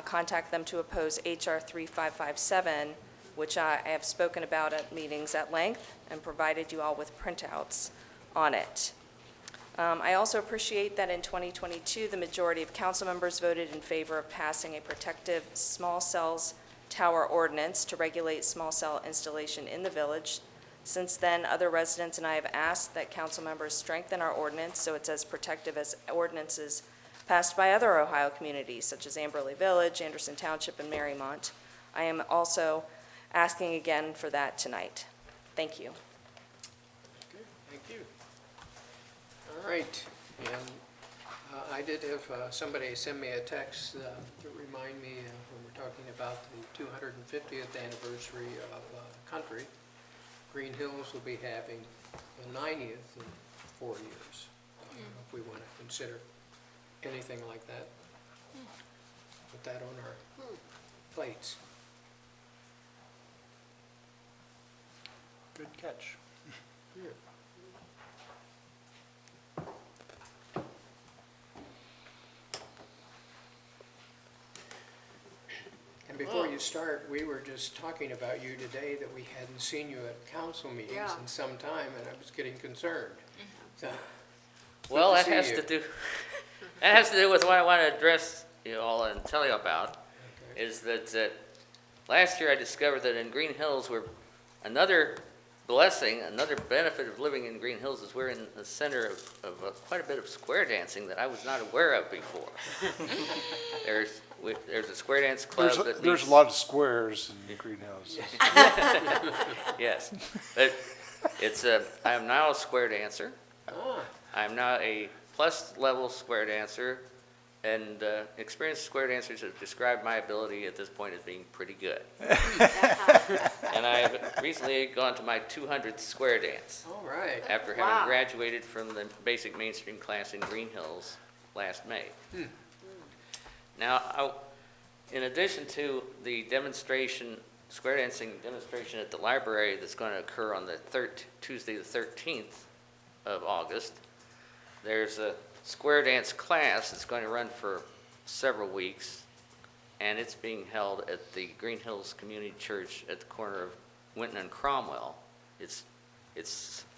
contact them to oppose H.R. 3557, which I have spoken about at meetings at length and provided you all with printouts on it. I also appreciate that in 2022, the majority of council members voted in favor of passing a protective small cells tower ordinance to regulate small cell installation in the village. Since then, other residents and I have asked that council members strengthen our ordinance so it's as protective as ordinances passed by other Ohio communities, such as Amberley Village, Anderson Township, and Marymount. I am also asking again for that tonight. Thank you. Thank you. All right, and I did have somebody send me a text to remind me when we're talking about the 250th anniversary of the country. Greenhills will be having the 90th in 4 years. I don't know if we want to consider anything like that. Put that on our plates. Good catch. Yeah. And before you start, we were just talking about you today, that we hadn't seen you at council meetings Yeah. in some time, and I was getting concerned. So, Well, to that see has you. to do, that has to do with what I want to address you all and tell you about, Okay. is that last year I discovered that in Green Hills, we're, another blessing, another benefit of living in Green Hills is we're in the center of quite a bit of square dancing that I was not aware of before. There's a square dance club that There's meets- a lot of squares in Greenhills. Yes, but I am now a square dancer. Ah, I am now a plus level square dancer, and experienced square dancers have described my ability at this point as being pretty good. And I have recently gone to my 200th square dance all right. after Wow. having graduated from the basic mainstream class in Green Hills last May. Now, in addition to the demonstration, square dancing demonstration at the library that's going to occur on the Tuesday the 13th of August, there's a square dance class that's going to run for several weeks, and it's being held at the Green Hills Community Church at the corner of Winton and Cromwell. It's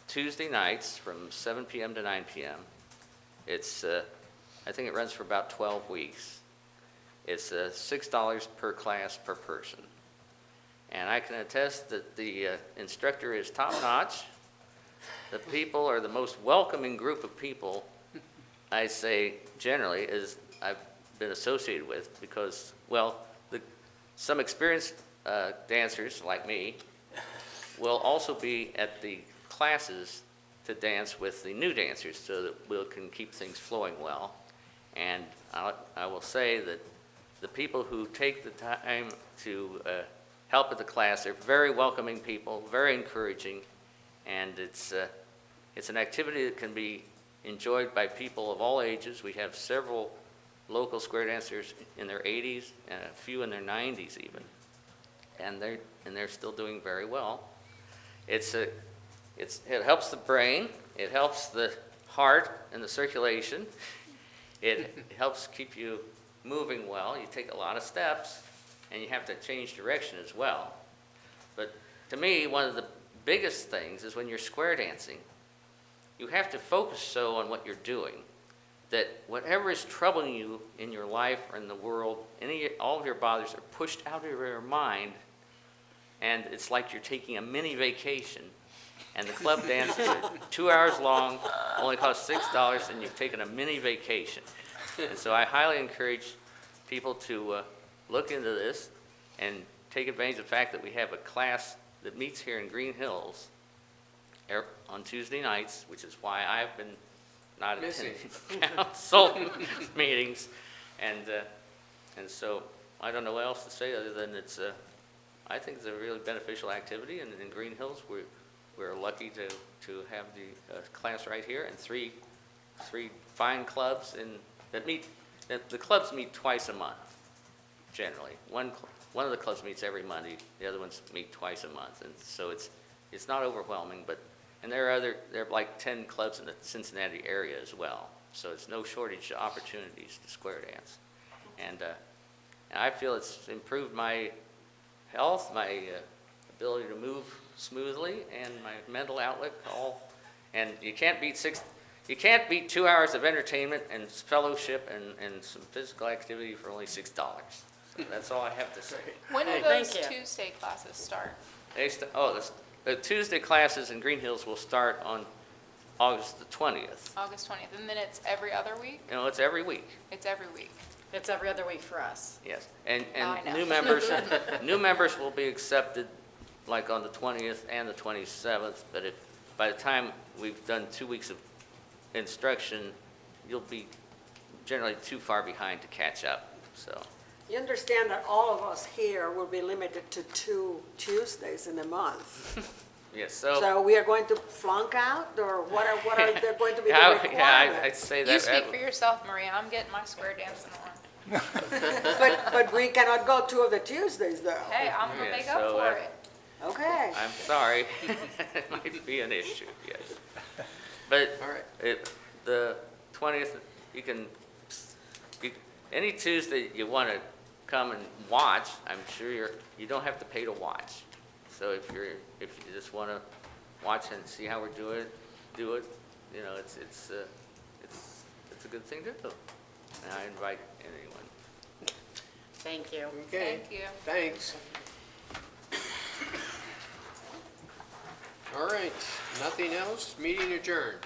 Tuesday nights from 7 p.m. to 9 p.m. I think it runs for about 12 weeks. It's $6 per class per person. And I can attest that the instructor is top-notch. The people are the most welcoming group of people, I say generally, as I've been associated with, because, well, some experienced dancers like me will also be at the classes to dance with the new dancers so that we can keep things flowing well. And I will say that the people who take the time to help at the class are very welcoming people, very encouraging, and it's an activity that can be enjoyed by people of all ages. We have several local square dancers in their 80s and a few in their 90s even, and they're still doing very well. It helps the brain, it helps the heart and the circulation, it helps keep you moving well. You take a lot of steps, and you have to change direction as well. But to me, one of the biggest things is when you're square dancing, you have to focus so on what you're doing that whatever is troubling you in your life or in the world, all of your bothers are pushed out of your mind, and it's like you're taking a mini vacation. And the club dances are 2 hours long, only cost $6, and you've taken a mini vacation. And so I highly encourage people to look into this and take advantage of the fact that we have a class that meets here in Green Hills on Tuesday nights, which is why I've been not attending council meetings. And so I don't know what else to say other than I think it's a really beneficial activity. And in Green Hills, we're lucky to have the class right here, and three fine clubs that meet. The clubs meet twice a month, generally. One of the clubs meets every Monday. The other ones meet twice a month, and so it's not overwhelming. And there are like 10 clubs in the Cincinnati area as well. So it's no shortage of opportunities to square dance, and I feel it's improved my health, my ability to move smoothly, and my mental outlook. And you can't beat 2 hours of entertainment and fellowship and some physical activity for only $6. So that's all I have to say. When do Thank those you. Tuesday classes start? The Tuesday classes in Green Hills will start on August the 20th. August 20th, and then it's every other week? It's every week. It's every week. It's every other week for us. Yes, and I know. new members will be accepted like on the 20th and the 27th, but by the time we've done 2 weeks of instruction, you'll be generally too far behind to catch up, so. You understand that all of us here will be limited to 2 Tuesdays in a month. Yes, So we are going to flunk out, or what are there going to be the Yeah, requirements? I'd say that. You speak for yourself, Maria. I'm getting my square dancing on. But we cannot go 2 of the Tuesdays, though. Hey, I'm gonna Yeah, make up so, for it. Okay. I'm sorry, it might be an issue, yes. But All right. the 20th, any Tuesday you want to come and watch, I'm sure you don't have to pay to watch. So if you just want to watch and see how we're doing it, do it, you know, it's a good thing to do. And I invite anyone. Thank you. Okay. Thank you. Thanks. All right, nothing else, meeting adjourned.